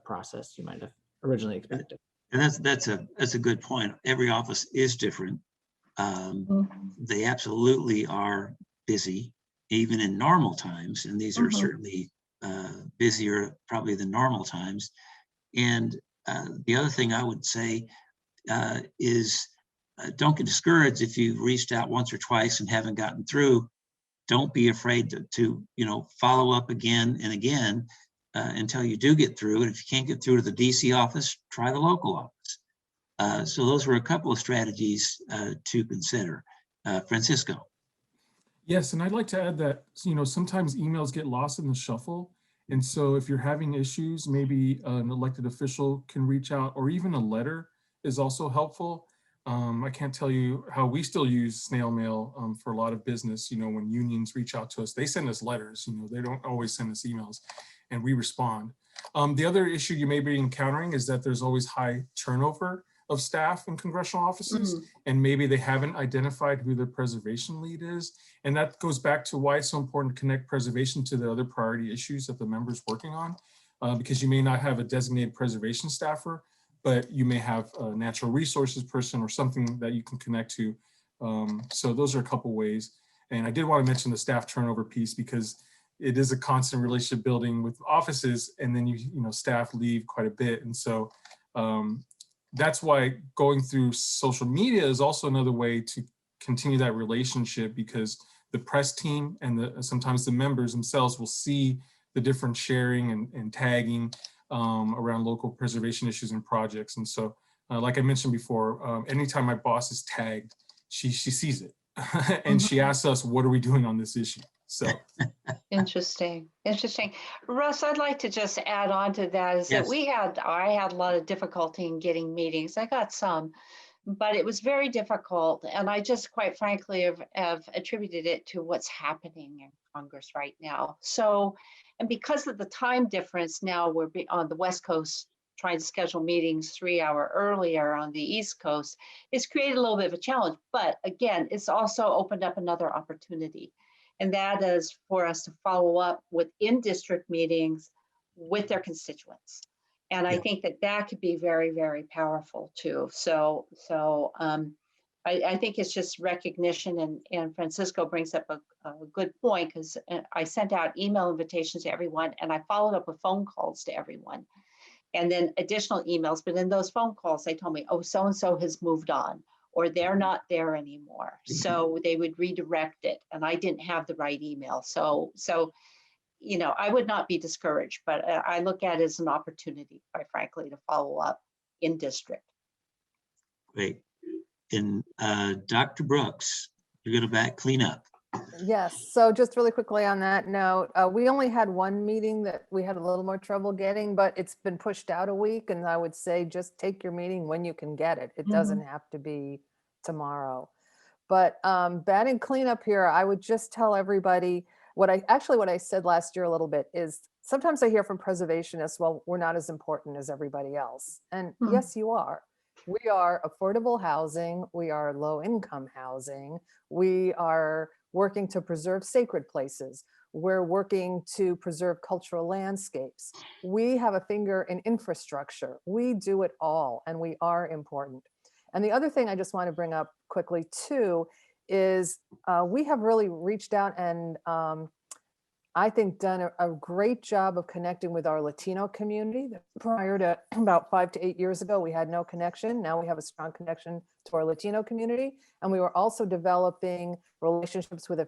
process you might have originally expected. And that's a good point. Every office is different. They absolutely are busy, even in normal times, and these are certainly busier probably than normal times. And the other thing I would say is don't get discouraged if you've reached out once or twice and haven't gotten through. Don't be afraid to follow up again and again until you do get through. And if you can't get through to the DC office, try the local office. So those were a couple of strategies to consider. Francisco. Yes, and I'd like to add that, sometimes emails get lost in the shuffle. And so if you're having issues, maybe an elected official can reach out, or even a letter is also helpful. I can't tell you how we still use snail mail for a lot of business. When unions reach out to us, they send us letters. They don't always send us emails, and we respond. The other issue you may be encountering is that there's always high turnover of staff in congressional offices, and maybe they haven't identified who the preservation lead is. And that goes back to why it's so important to connect preservation to the other priority issues that the member's working on, because you may not have a designated preservation staffer, but you may have a natural resources person or something that you can connect to. So those are a couple ways. And I did want to mention the staff turnover piece, because it is a constant relationship building with offices, and then staff leave quite a bit. And so that's why going through social media is also another way to continue that relationship, because the press team and sometimes the members themselves will see the different sharing and tagging around local preservation issues and projects. And so, like I mentioned before, anytime my boss is tagged, she sees it and she asks us, what are we doing on this issue? So interesting. Russ, I'd like to just add on to that is Yes. that I had a lot of difficulty in getting meetings. I got some, but it was very difficult. And I just quite frankly have attributed it to what's happening in Congress right now. So, and because of the time difference now, we're on the West Coast trying to schedule meetings 3 hours earlier on the East Coast, it's created a little bit of a challenge. But again, it's also opened up another opportunity. And that is for us to follow up with in-district meetings with their constituents. And I think that could be very, very powerful too. So I think it's just recognition, and Francisco brings up a good point, because I sent out email invitations to everyone, and I followed up with phone calls to everyone, and then additional emails. But in those phone calls, they told me, oh, so-and-so has moved on, or they're not there anymore. So they would redirect it, and I didn't have the right email. So I would not be discouraged, but I look at it as an opportunity, quite frankly, to follow up in district. Great. And Dr. Brooks, you're going to clean up. Yes, so just really quickly on that note, we only had one meeting that we had a little more trouble getting, but it's been pushed out a week, and I would say just take your meeting when you can get it. It doesn't have to be tomorrow. But batting cleanup here, I would just tell everybody what I said last year a little bit is, sometimes I hear from preservationists, well, we're not as important as everybody else. And yes, you are. We are affordable housing. We are low income housing. We are working to preserve sacred places. We're working to preserve cultural landscapes. We have a finger in infrastructure. We do it all, and we are important. And the other thing I just want to bring up quickly too is we have really reached out and I think done a great job of connecting with our Latino community. Prior to about 5 to 8 years ago, we had no connection. Now we have a strong connection to our Latino community. And we were also developing relationships with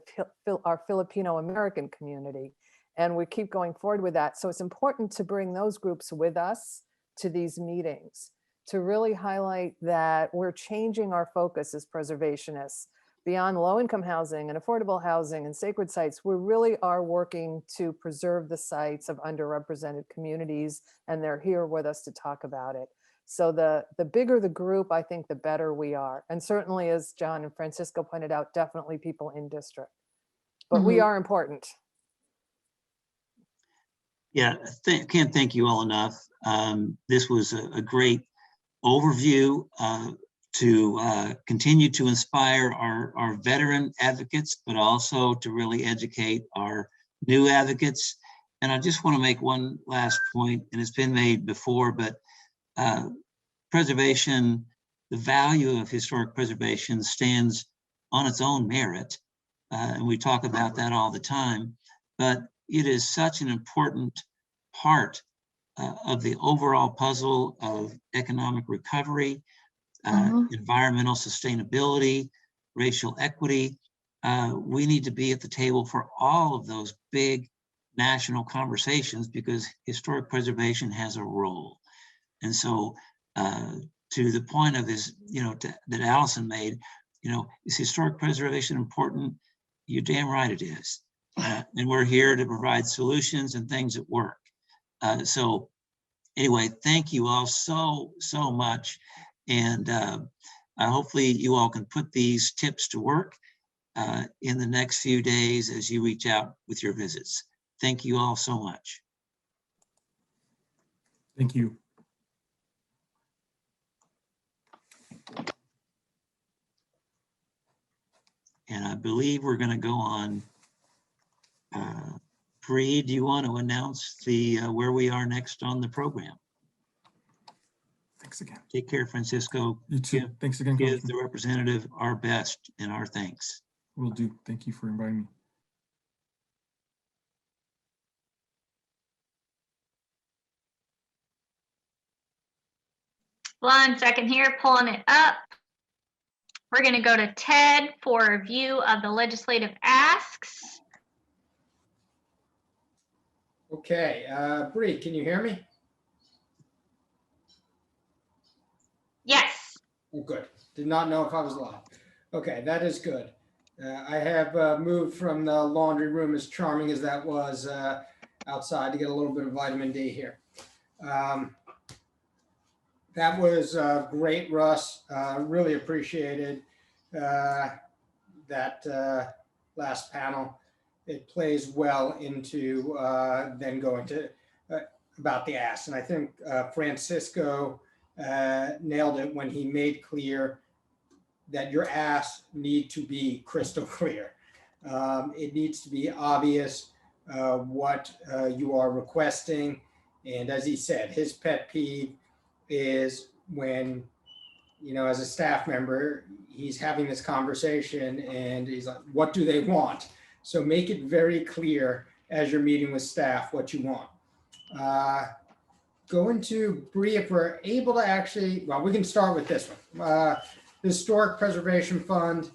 our Filipino American community. And we keep going forward with that. So it's important to bring those groups with us to these meetings, to really highlight that we're changing our focus as preservationists. Beyond low-income housing and affordable housing and sacred sites, we really are working to preserve the sites of underrepresented communities, and they're here with us to talk about it. So the bigger the group, I think the better we are. And certainly, as John and Francisco pointed out, definitely people in district. But we are important. Yeah, can't thank you all enough. This was a great overview to continue to inspire our veteran advocates, but also to really educate our new advocates. And I just want to make one last point, and it's been made before, but preservation, the value of historic preservation stands on its own merit. And we talk about that all the time, but it is such an important part of the overall puzzle of economic recovery, environmental sustainability, racial equity. We need to be at the table for all of those big national conversations because historic preservation has a role. And so to the point of this, that Allyson made, You know, is historic preservation important? You're damn right it is. And we're here to provide solutions and things that work. So anyway, thank you all so much. And hopefully you all can put these tips to work in the next few days as you reach out with your visits. Thank you all so much. Thank you. And I believe we're going to go on. Bree, do you want to announce the where we are next on the program? Thanks again. Take care, Francisco. You too. Thanks again, Give Congressman. the representative our best and our thanks. Will do. Thank you for inviting me. One second here, pulling it up. We're going to go to Ted for a review of the legislative asks. Okay, Bree, can you hear me? Yes. Oh, good. Did not know if I was live. Okay, that is good. I have moved from the laundry room, as charming as that was, outside to get a little bit of vitamin D here. That was great, Russ. Really appreciated that last panel. It plays well into then going to about the ask. And I think Francisco nailed it when he made clear that your asks need to be crystal clear. It needs to be obvious what you are requesting. And as he said, his pet peeve is when, you know, as a staff member, he's having this conversation and he's like, what do they want? So make it very clear as you're meeting with staff what you want. Go into Bree, if we're able to actually, well, we can start with this one. The Historic Preservation Fund,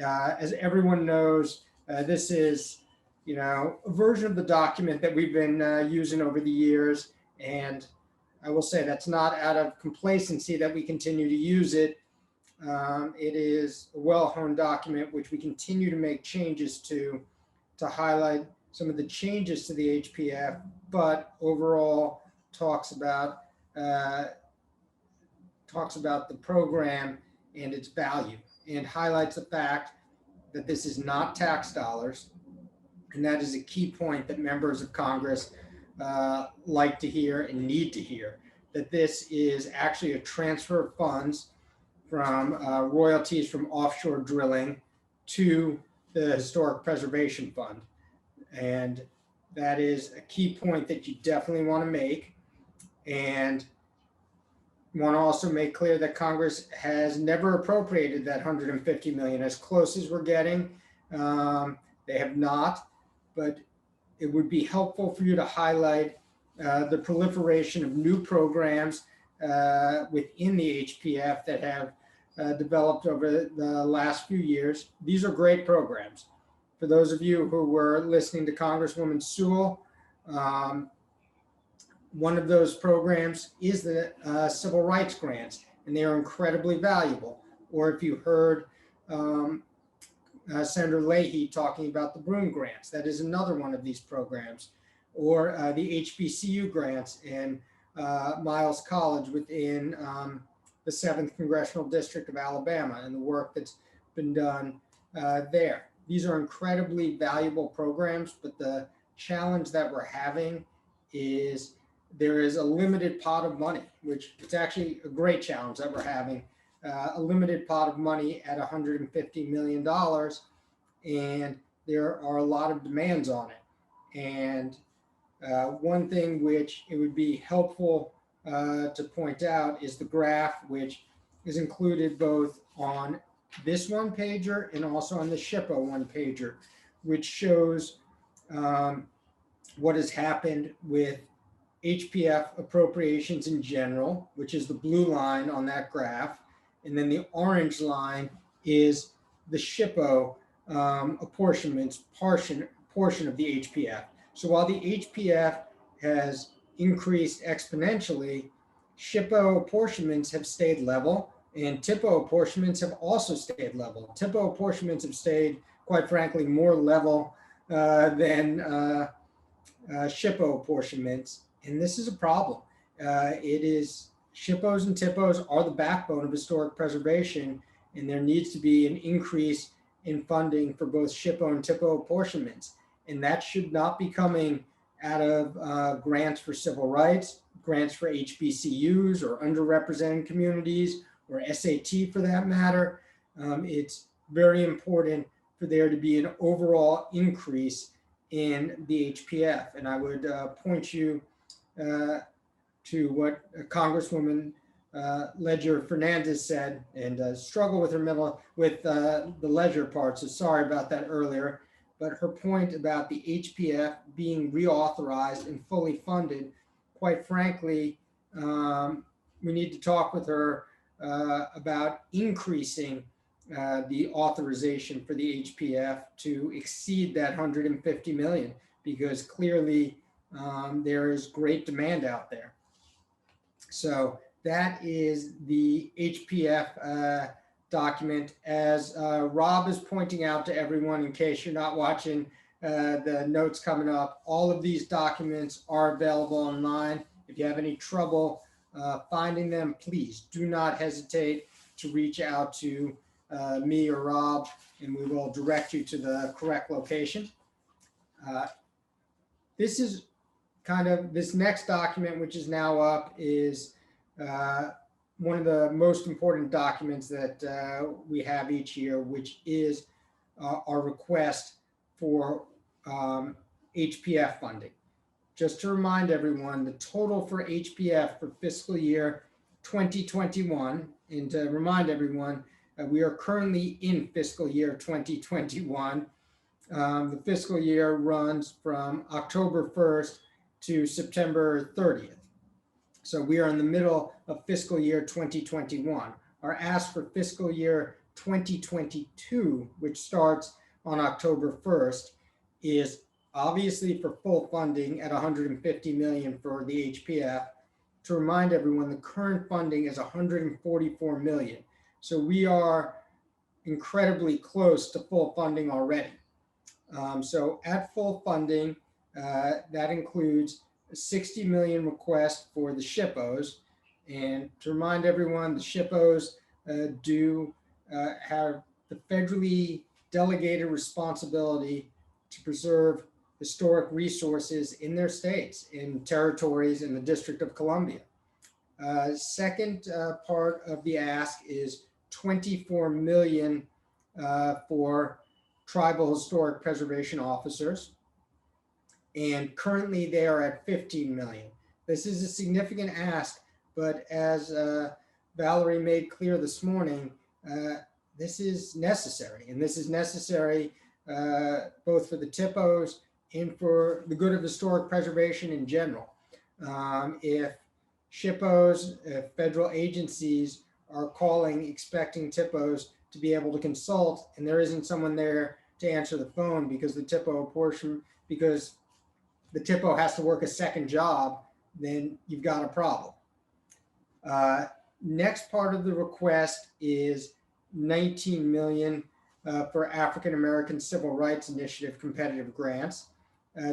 as everyone knows, this is, you know, a version of the document that we've been using over the years. And I will say that's not out of complacency that we continue to use it. It is a well-honed document which we continue to make changes to highlight some of the changes to the HPF, but overall talks about the program and its value, and highlights the fact that this is not tax dollars. And that is a key point that members of Congress like to hear and need to hear, that this is actually a transfer of funds from royalties from offshore drilling to the Historic Preservation Fund. And that is a key point that you definitely want to make. And want to also make clear that Congress has never appropriated that $150 million. As close as we're getting, they have not, but it would be helpful for you to highlight the proliferation of new programs within the HPF that have developed over the last few years. These are great programs. For those of you who were listening to Congresswoman Sewell, one of those programs is the civil rights grants, and they are incredibly valuable. Or if you heard Senator Leahy talking about the Broom grants, that is another one of these programs. Or the Hbcu grants in Miles College within the 7th Congressional District of Alabama, and the work that's been done there. These are incredibly valuable programs, but the challenge that we're having is there is a limited pot of money, which it's actually a great challenge that we're having, a limited pot of money at $150 million, and there are a lot of demands on it. And one thing which it would be helpful to point out is the graph, which is included both on this one pager and also on the SHPO one pager, which shows what has happened with HPF appropriations in general, which is the blue line on that graph. And then the orange line is the SHPO apportionments portion of the HPF. So while the HPF has increased exponentially, SHPO apportionments have stayed level, And THPO apportionments have also stayed level. THPO apportionments have stayed, quite frankly, more level than SHPO apportionments. And this is a problem. SHPOs and THPOs are the backbone of historic preservation, and there needs to be an increase in funding for both SHPO and THPO apportionments. And that should not be coming out of grants for civil rights, grants for HBCUs or underrepresented communities, or SAT for that matter. It's very important for there to be an overall increase in the HPF. And I would point you to what Congresswoman Ledger Fernandez said, and struggle with her with the ledger part, so sorry about that earlier. But her point about the HPF being reauthorized and fully funded, quite frankly, we need to talk with her about increasing the authorization for the HPF to exceed that 150 million, because clearly there is great demand out there. So that is the HPF document. As Rob is pointing out to everyone, in case you're not watching the notes coming up, all of these documents are available online. If you have any trouble finding them, please do not hesitate to reach out to me or Rob, and we will direct you to the correct location. This is kind of, this next document, which is now up, is one of the most important documents that we have each year, which is our request for HPF funding. Just to remind everyone, the total for HPF for fiscal year 2021, and to remind everyone, we are currently in fiscal year 2021. The fiscal year runs from October 1st to September 30th. So we are in the middle of fiscal year 2021. Our ask for fiscal year 2022, which starts on October 1st, is obviously for full funding at 150 million for the HPF. To remind everyone, the current funding is 144 million. So we are incredibly close to full funding already. So at full funding, that includes a 60 million request for the SHPOs. And to remind everyone, the SHPOs do have the federally delegated responsibility to preserve historic resources in their states, in territories in the District of Columbia. Second part of the ask is 24 million for tribal historic preservation officers. And currently they are at 15 million. This is a significant ask, but as Valerie made clear this morning, this is necessary. And this is necessary both for the THPOs and for the good of historic preservation in general. If SHPOs, federal agencies are calling, expecting THPOs to be able to consult, and there isn't someone there to answer the phone because the THPO has to work a second job, then you've got a problem. Next part of the request is 19 million for African American Civil Rights Initiative competitive grants.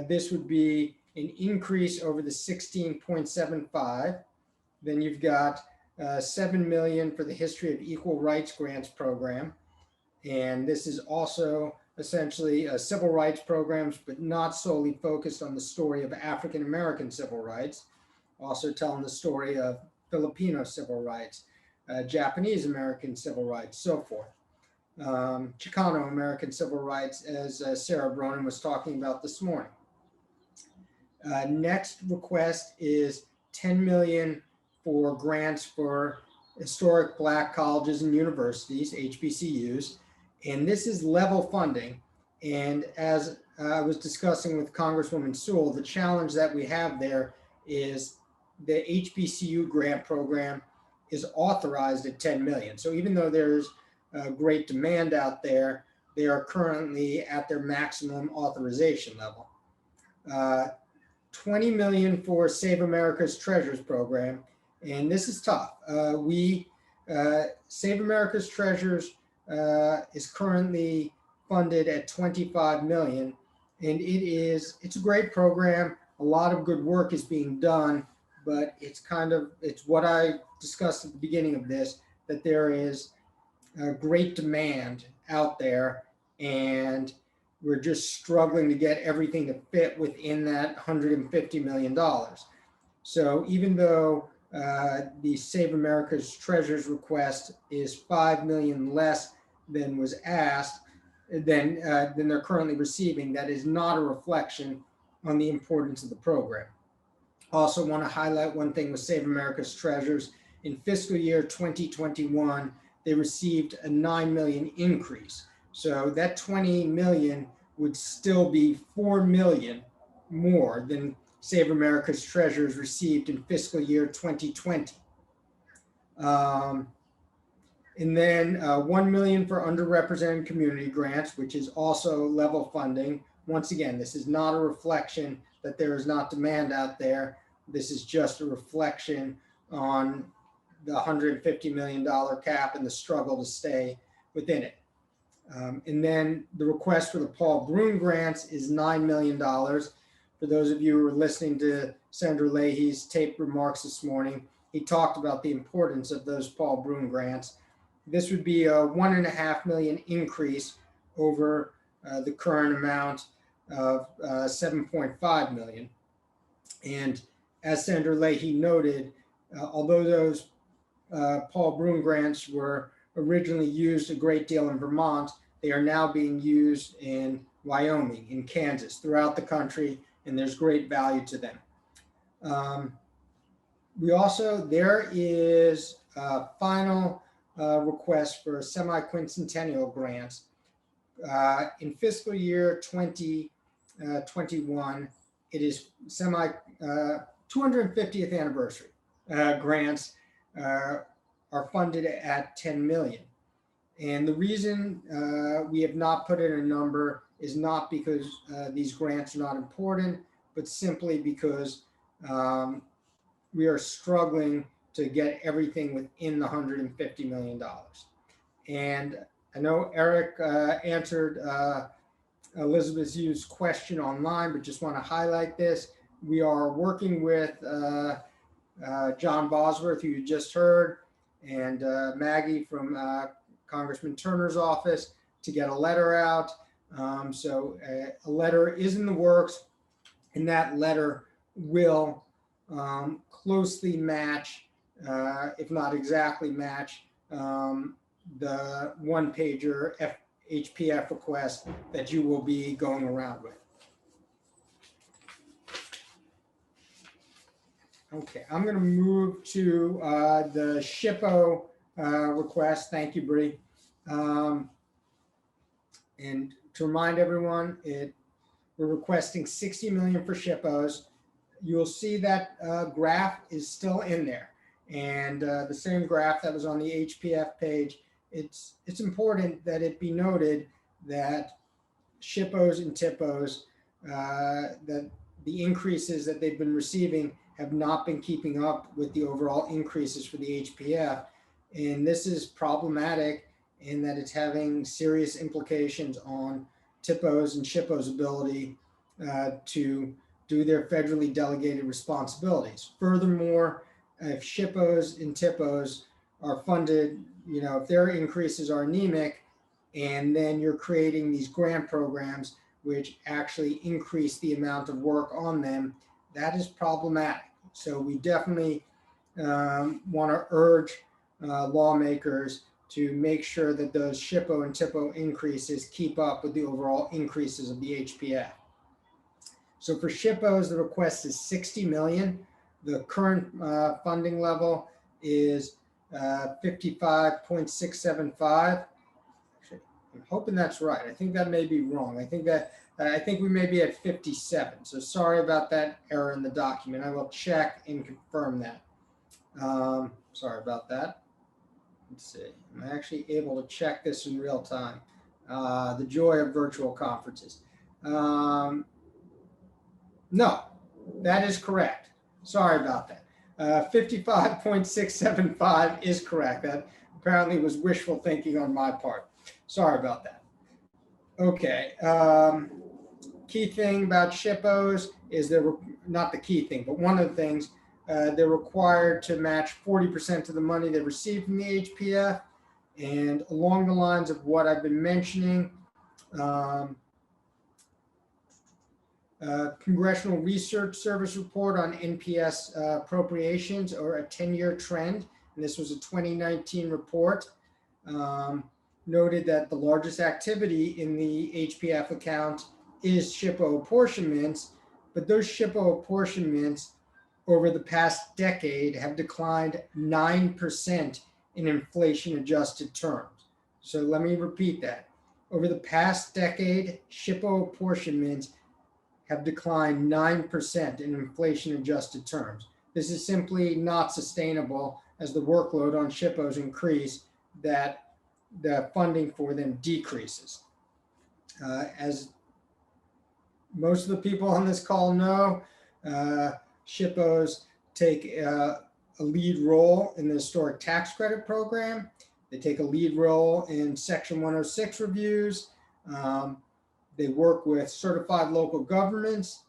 This would be an increase over the 16.75. Then you've got 7 million for the History of Equal Rights Grants program. And this is also essentially civil rights programs, but not solely focused on the story of African American civil rights, also telling the story of Filipino civil rights, Japanese American civil rights, so forth. Chicano American civil rights, as Sarah Bronin was talking about this morning. Next request is 10 million for grants for historic Black colleges and universities, HBCUs. And this is level funding. And as I was discussing with Congresswoman Sewell, the challenge that we have there is the HBCU grant program is authorized at 10 million. So even though there's great demand out there, they are currently at their maximum authorization level. 20 million for Save America's Treasures program. And this is tough. We Save America's Treasures is currently funded at 25 million, and it's a great program. A lot of good work is being done, but it's what I discussed at the beginning of this, that there is a great demand out there, and we're just struggling to get everything to fit within that $150 million. So even though the Save America's Treasures request is 5 million less than was asked, than they're currently receiving, that is not a reflection on the importance of the program. Also want to highlight one thing with Save America's Treasures. In fiscal year 2021, they received a 9 million increase. So that 20 million would still be 4 million more than Save America's Treasures received in fiscal year 2020. And then 1 million for underrepresented community grants, which is also level funding. Once again, this is not a reflection that there is not demand out there. This is just a reflection on the $150 million cap and the struggle to stay within it. And then the request for the Paul Brune grants is $9 million. For those of you who are listening to Senator Leahy's taped remarks this morning, he talked about the importance of those Paul Brune grants. This would be a $1.5 million increase over the current amount of $7.5 million. And as Senator Leahy noted, although those Paul Brune grants were originally used a great deal in Vermont, they are now being used in Wyoming, in Kansas, throughout the country, and there's great value to them. There is a final request for semi-quincentennial grants. In fiscal year 2021, it is 250th anniversary grants are funded at 10 million. And the reason we have not put in a number is not because these grants are not important, but simply because we are struggling to get everything within the $150 million. And I know Eric answered Elizabeth Yu's question online, but just want to highlight this. We are working with John Bosworth, who you just heard, and Maggie from Congressman Turner's office to get a letter out. So a letter is in the works, and that letter will closely match, if not exactly match, the one-pager HPF request that you will be going around with. Okay, I'm going to move to the SHPO request. Thank you, Bree. And to remind everyone, we're requesting 60 million for SHPOs. You'll see that graph is still in there, and the same graph that was on the HPF page. It's important that it be noted that SHPOs and TIPOs, that the increases that they've been receiving have not been keeping up with the overall increases for the HPF. And this is problematic in that it's having serious implications on TIPOs and SHPOs' ability to do their federally delegated responsibilities. Furthermore, if SHPOs and TIPOs are funded, if their increases are anemic, and then you're creating these grant programs which actually increase the amount of work on them, that is problematic. So we definitely want to urge lawmakers to make sure that those SHPO and TIPO increases keep up with the overall increases of the HPF. So for SHPOs, the request is 60 million. The current funding level is 55.675. I'm hoping that's right. I think that may be wrong. I think we may be at 57. So sorry about that error in the document. I will check and confirm that. Sorry about that. Let's see. I'm actually able to check this in real time. The joy of virtual conferences. No, that is correct. Sorry about that. 55.675 is correct. That apparently was wishful thinking on my part. Sorry about that. Okay. Key thing about SHPOs is not the key thing, but one of the things, they're required to match 40% of the money they receive from the HPF. And along the lines of what I've been mentioning, Congressional Research Service report on NPS appropriations or a 10-year trend. And this was a 2019 report. Noted that the largest activity in the HPF account is SHPO apportionments, but those SHPO apportionments over the past decade have declined 9% in inflation-adjusted terms. So let me repeat that. Over the past decade, SHPO apportionments have declined 9% in inflation-adjusted terms. This is simply not sustainable as the workload on SHPOs increase, that the funding for them decreases. As most of the people on this call know, SHPOs take a lead role in the historic tax credit program. They take a lead role in Section 106 reviews. They work with certified local governments.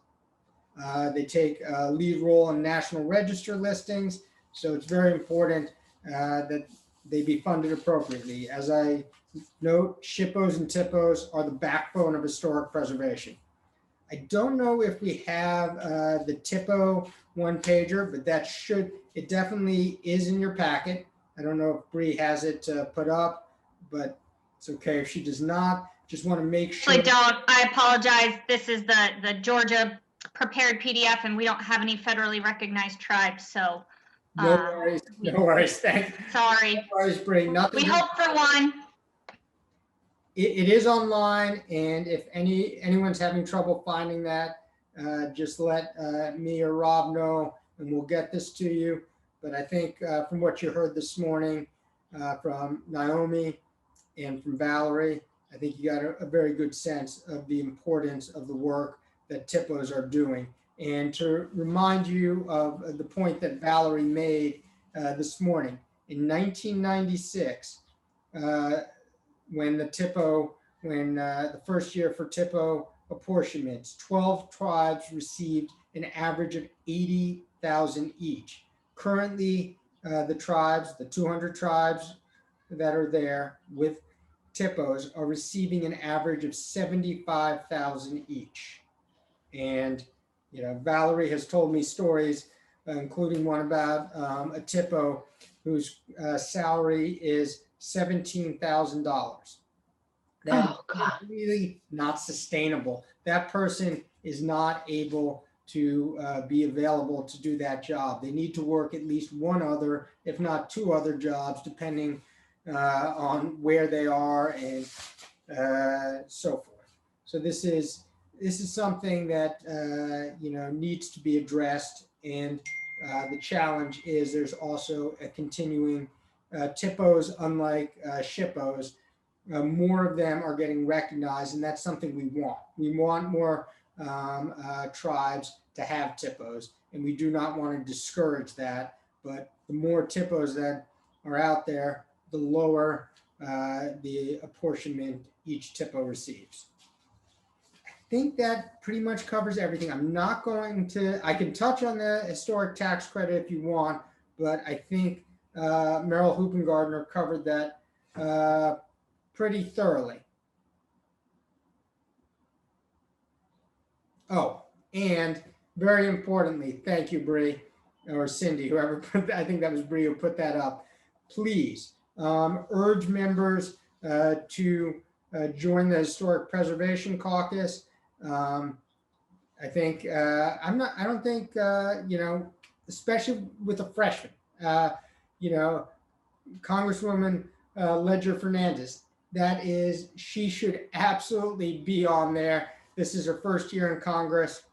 They take a lead role in national register listings. So it's very important that they be funded appropriately. As I note, SHPOs and TIPOs are the backbone of historic preservation. I don't know if we have the TIPO one pager, but it definitely is in your packet. I don't know if Bree has it put up, but it's okay if she does not. Just want to make sure. I apologize. This is the Georgia prepared PDF, and we don't have any federally recognized tribes. So no worries. No worries. Thank you. Sorry. No worries, Bree. Nothing. We hope for one. It is online, and if anyone's having trouble finding that, just let me or Rob know, and we'll get this to you. But I think from what you heard this morning from Naomi and from Valerie, I think you got a very good sense of the importance of the work that TIPOs are doing. And to remind you of the point that Valerie made this morning, in 1996, when the first year for TIPO apportionments, 12 tribes received an average of 80,000 each. Currently, the 200 tribes that are there with TIPOs are receiving an average of 75,000 each. And Valerie has told me stories, including one about a TIPO whose salary is $17,000. That's really not sustainable. That person is not able to be available to do that job. They need to work at least one other, if not two other jobs, depending on where they are and so forth. So this is something that needs to be addressed, and the challenge is there's also a continuing TIPOs, unlike SHPOs. More of them are getting recognized, and that's something we want. We want more tribes to have TIPOs, and we do not want to discourage that. But the more TIPOs that are out there, the lower the apportionment each TIPO receives. I think that pretty much covers everything. I can touch on the historic tax credit if you want, but I think Merrill Hoopengardner covered that pretty thoroughly. Oh, and very importantly, thank you, Bree, or Cindy, whoever put that, I think that was Bree who put that up. Please urge members to join the Historic Preservation Caucus. I think I don't think especially with a freshman, Congresswoman Ledger Fernandez. She should absolutely be on there. This is her first year in Congress,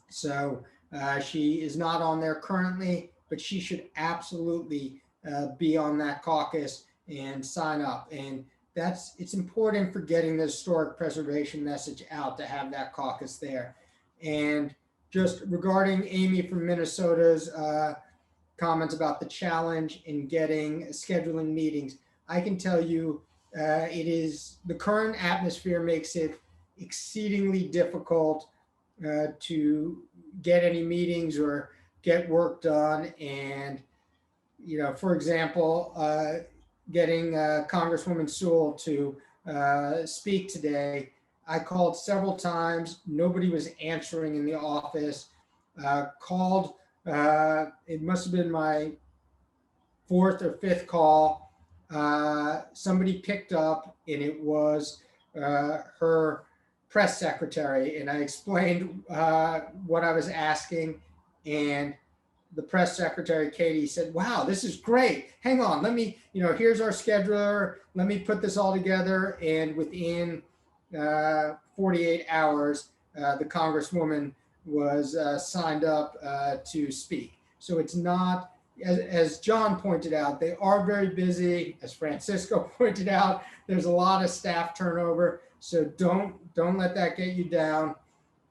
so she is not on there currently, but she should absolutely be on that caucus and sign up. And it's important for getting the historic preservation message out to have that caucus there. And just regarding Amy from Minnesota's comments about the challenge in scheduling meetings. I can tell you the current atmosphere makes it exceedingly difficult to get any meetings or get work done. And, for example, getting Congresswoman Sewell to speak today, I called several times. Nobody was answering in the office. Called, it must have been my fourth or fifth call. Somebody picked up, and it was her press secretary. And I explained what I was asking. And the press secretary, Katie, said, "Wow, this is great. Hang on, let me, here's our scheduler. Let me put this all together." And within 48 hours, the Congresswoman was signed up to speak. So it's not, as John pointed out, they are very busy. As Francisco pointed out, there's a lot of staff turnover. So don't let that get you down.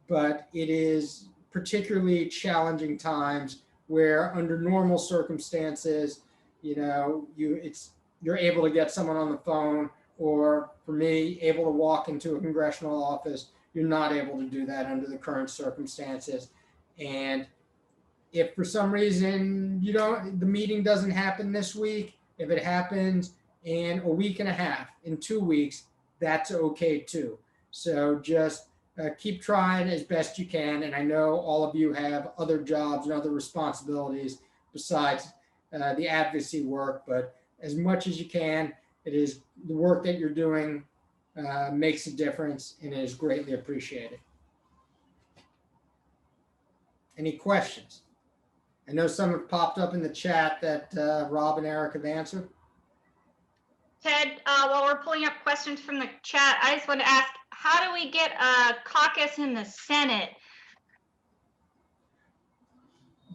But it is particularly challenging times where, under normal circumstances, you're able to get someone on the phone, or for me, able to walk into a congressional office. You're not able to do that under the current circumstances. And if for some reason the meeting doesn't happen this week, if it happens in a week and a half, in 2 weeks, that's okay too. So just keep trying as best you can. And I know all of you have other jobs and other responsibilities besides the advocacy work, but as much as you can, it is the work that you're doing makes a difference and is greatly appreciated. Any questions? I know some have popped up in the chat that Rob and Eric have answered. Ted, while we're pulling up questions from the chat, I just want to ask, how do we get a caucus in the Senate?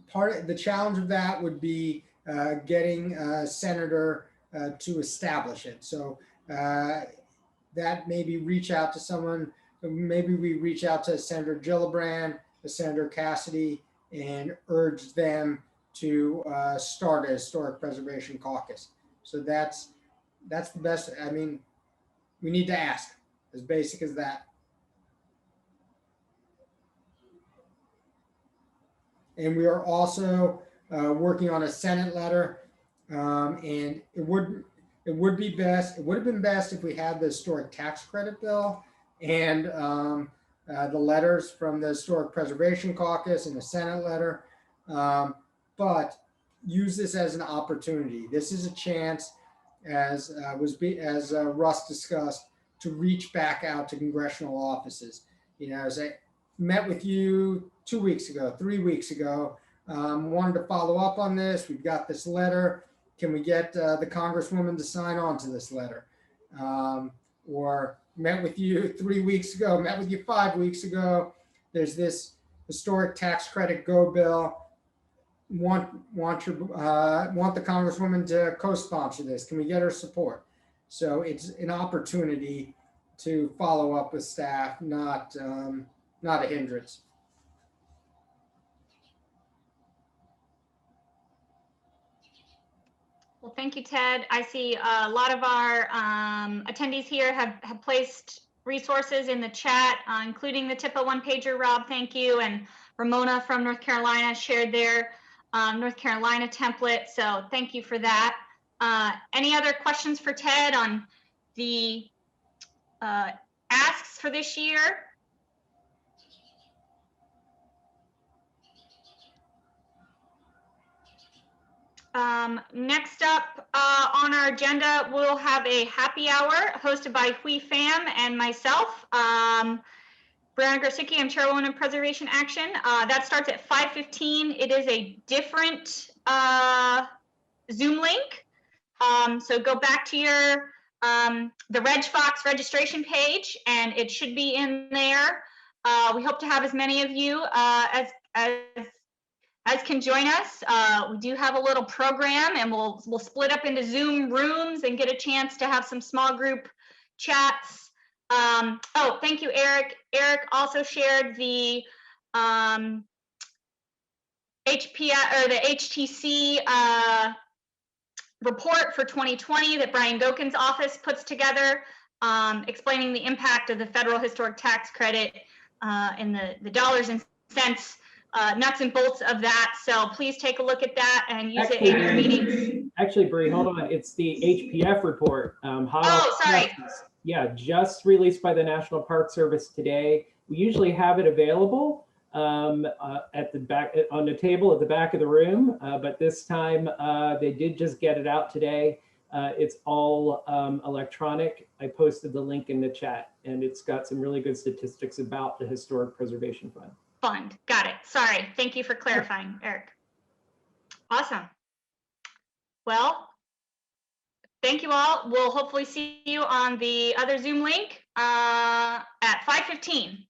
Part of the challenge of that would be getting a senator to establish it. So that maybe reach out to someone, maybe we reach out to Senator Gillibrand, Senator Cassidy, and urge them to start a historic preservation caucus. So that's the best. I mean, we need to ask, as basic as that. And we are also working on a Senate letter, and it would have been best if we had the historic tax credit bill and the letters from the Historic Preservation Caucus and the Senate letter, but use this as an opportunity. This is a chance, as Russ discussed, to reach back out to congressional offices. As I met with you 2 weeks ago, 3 weeks ago, wanted to follow up on this. We've got this letter. Can we get the Congresswoman to sign on to this letter? Or met with you 3 weeks ago, met with you 5 weeks ago. There's this historic tax credit go bill. Want the Congresswoman to co-sponsor this? Can we get her support? So it's an opportunity to follow up with staff, not a hindrance. Well, thank you, Ted. I see a lot of our attendees here have placed resources in the chat, including the TIPA one-pager, Rob, thank you. And Ramona from North Carolina shared their North Carolina template. So thank you for that. Any other questions for Ted on the asks for this year? Next up on our agenda, we'll have a happy hour hosted by Hpf and myself. Brianna Grosicki, I'm Chairwoman of Preservation Action. That starts at 5:15. It is a different Zoom link. So go back to your the Reg Fox registration page, and it should be in there. We hope to have as many of you as can join us. We do have a little program, and we'll split up into Zoom rooms and get a chance to have some small group chats. Oh, thank you, Eric. Eric also shared the HPF or the HTC report for 2020 that Brian Gokin's office puts together, explaining the impact of the federal historic tax credit and the dollars and cents, nuts and bolts of that. So please take a look at that and use it in your meetings. Actually, Bree, hold on. It's the HPF report. Oh, sorry. Yeah, just released by the National Park Service today. We usually have it available at the back on the table at the back of the room, but this time they did just get it out today. It's all electronic. I posted the link in the chat, and it's got some really good statistics about the Historic Preservation Fund. Got it. Sorry. Thank you for clarifying, Eric. Awesome. Well, thank you all. We'll hopefully see you on the other Zoom link at 5:15.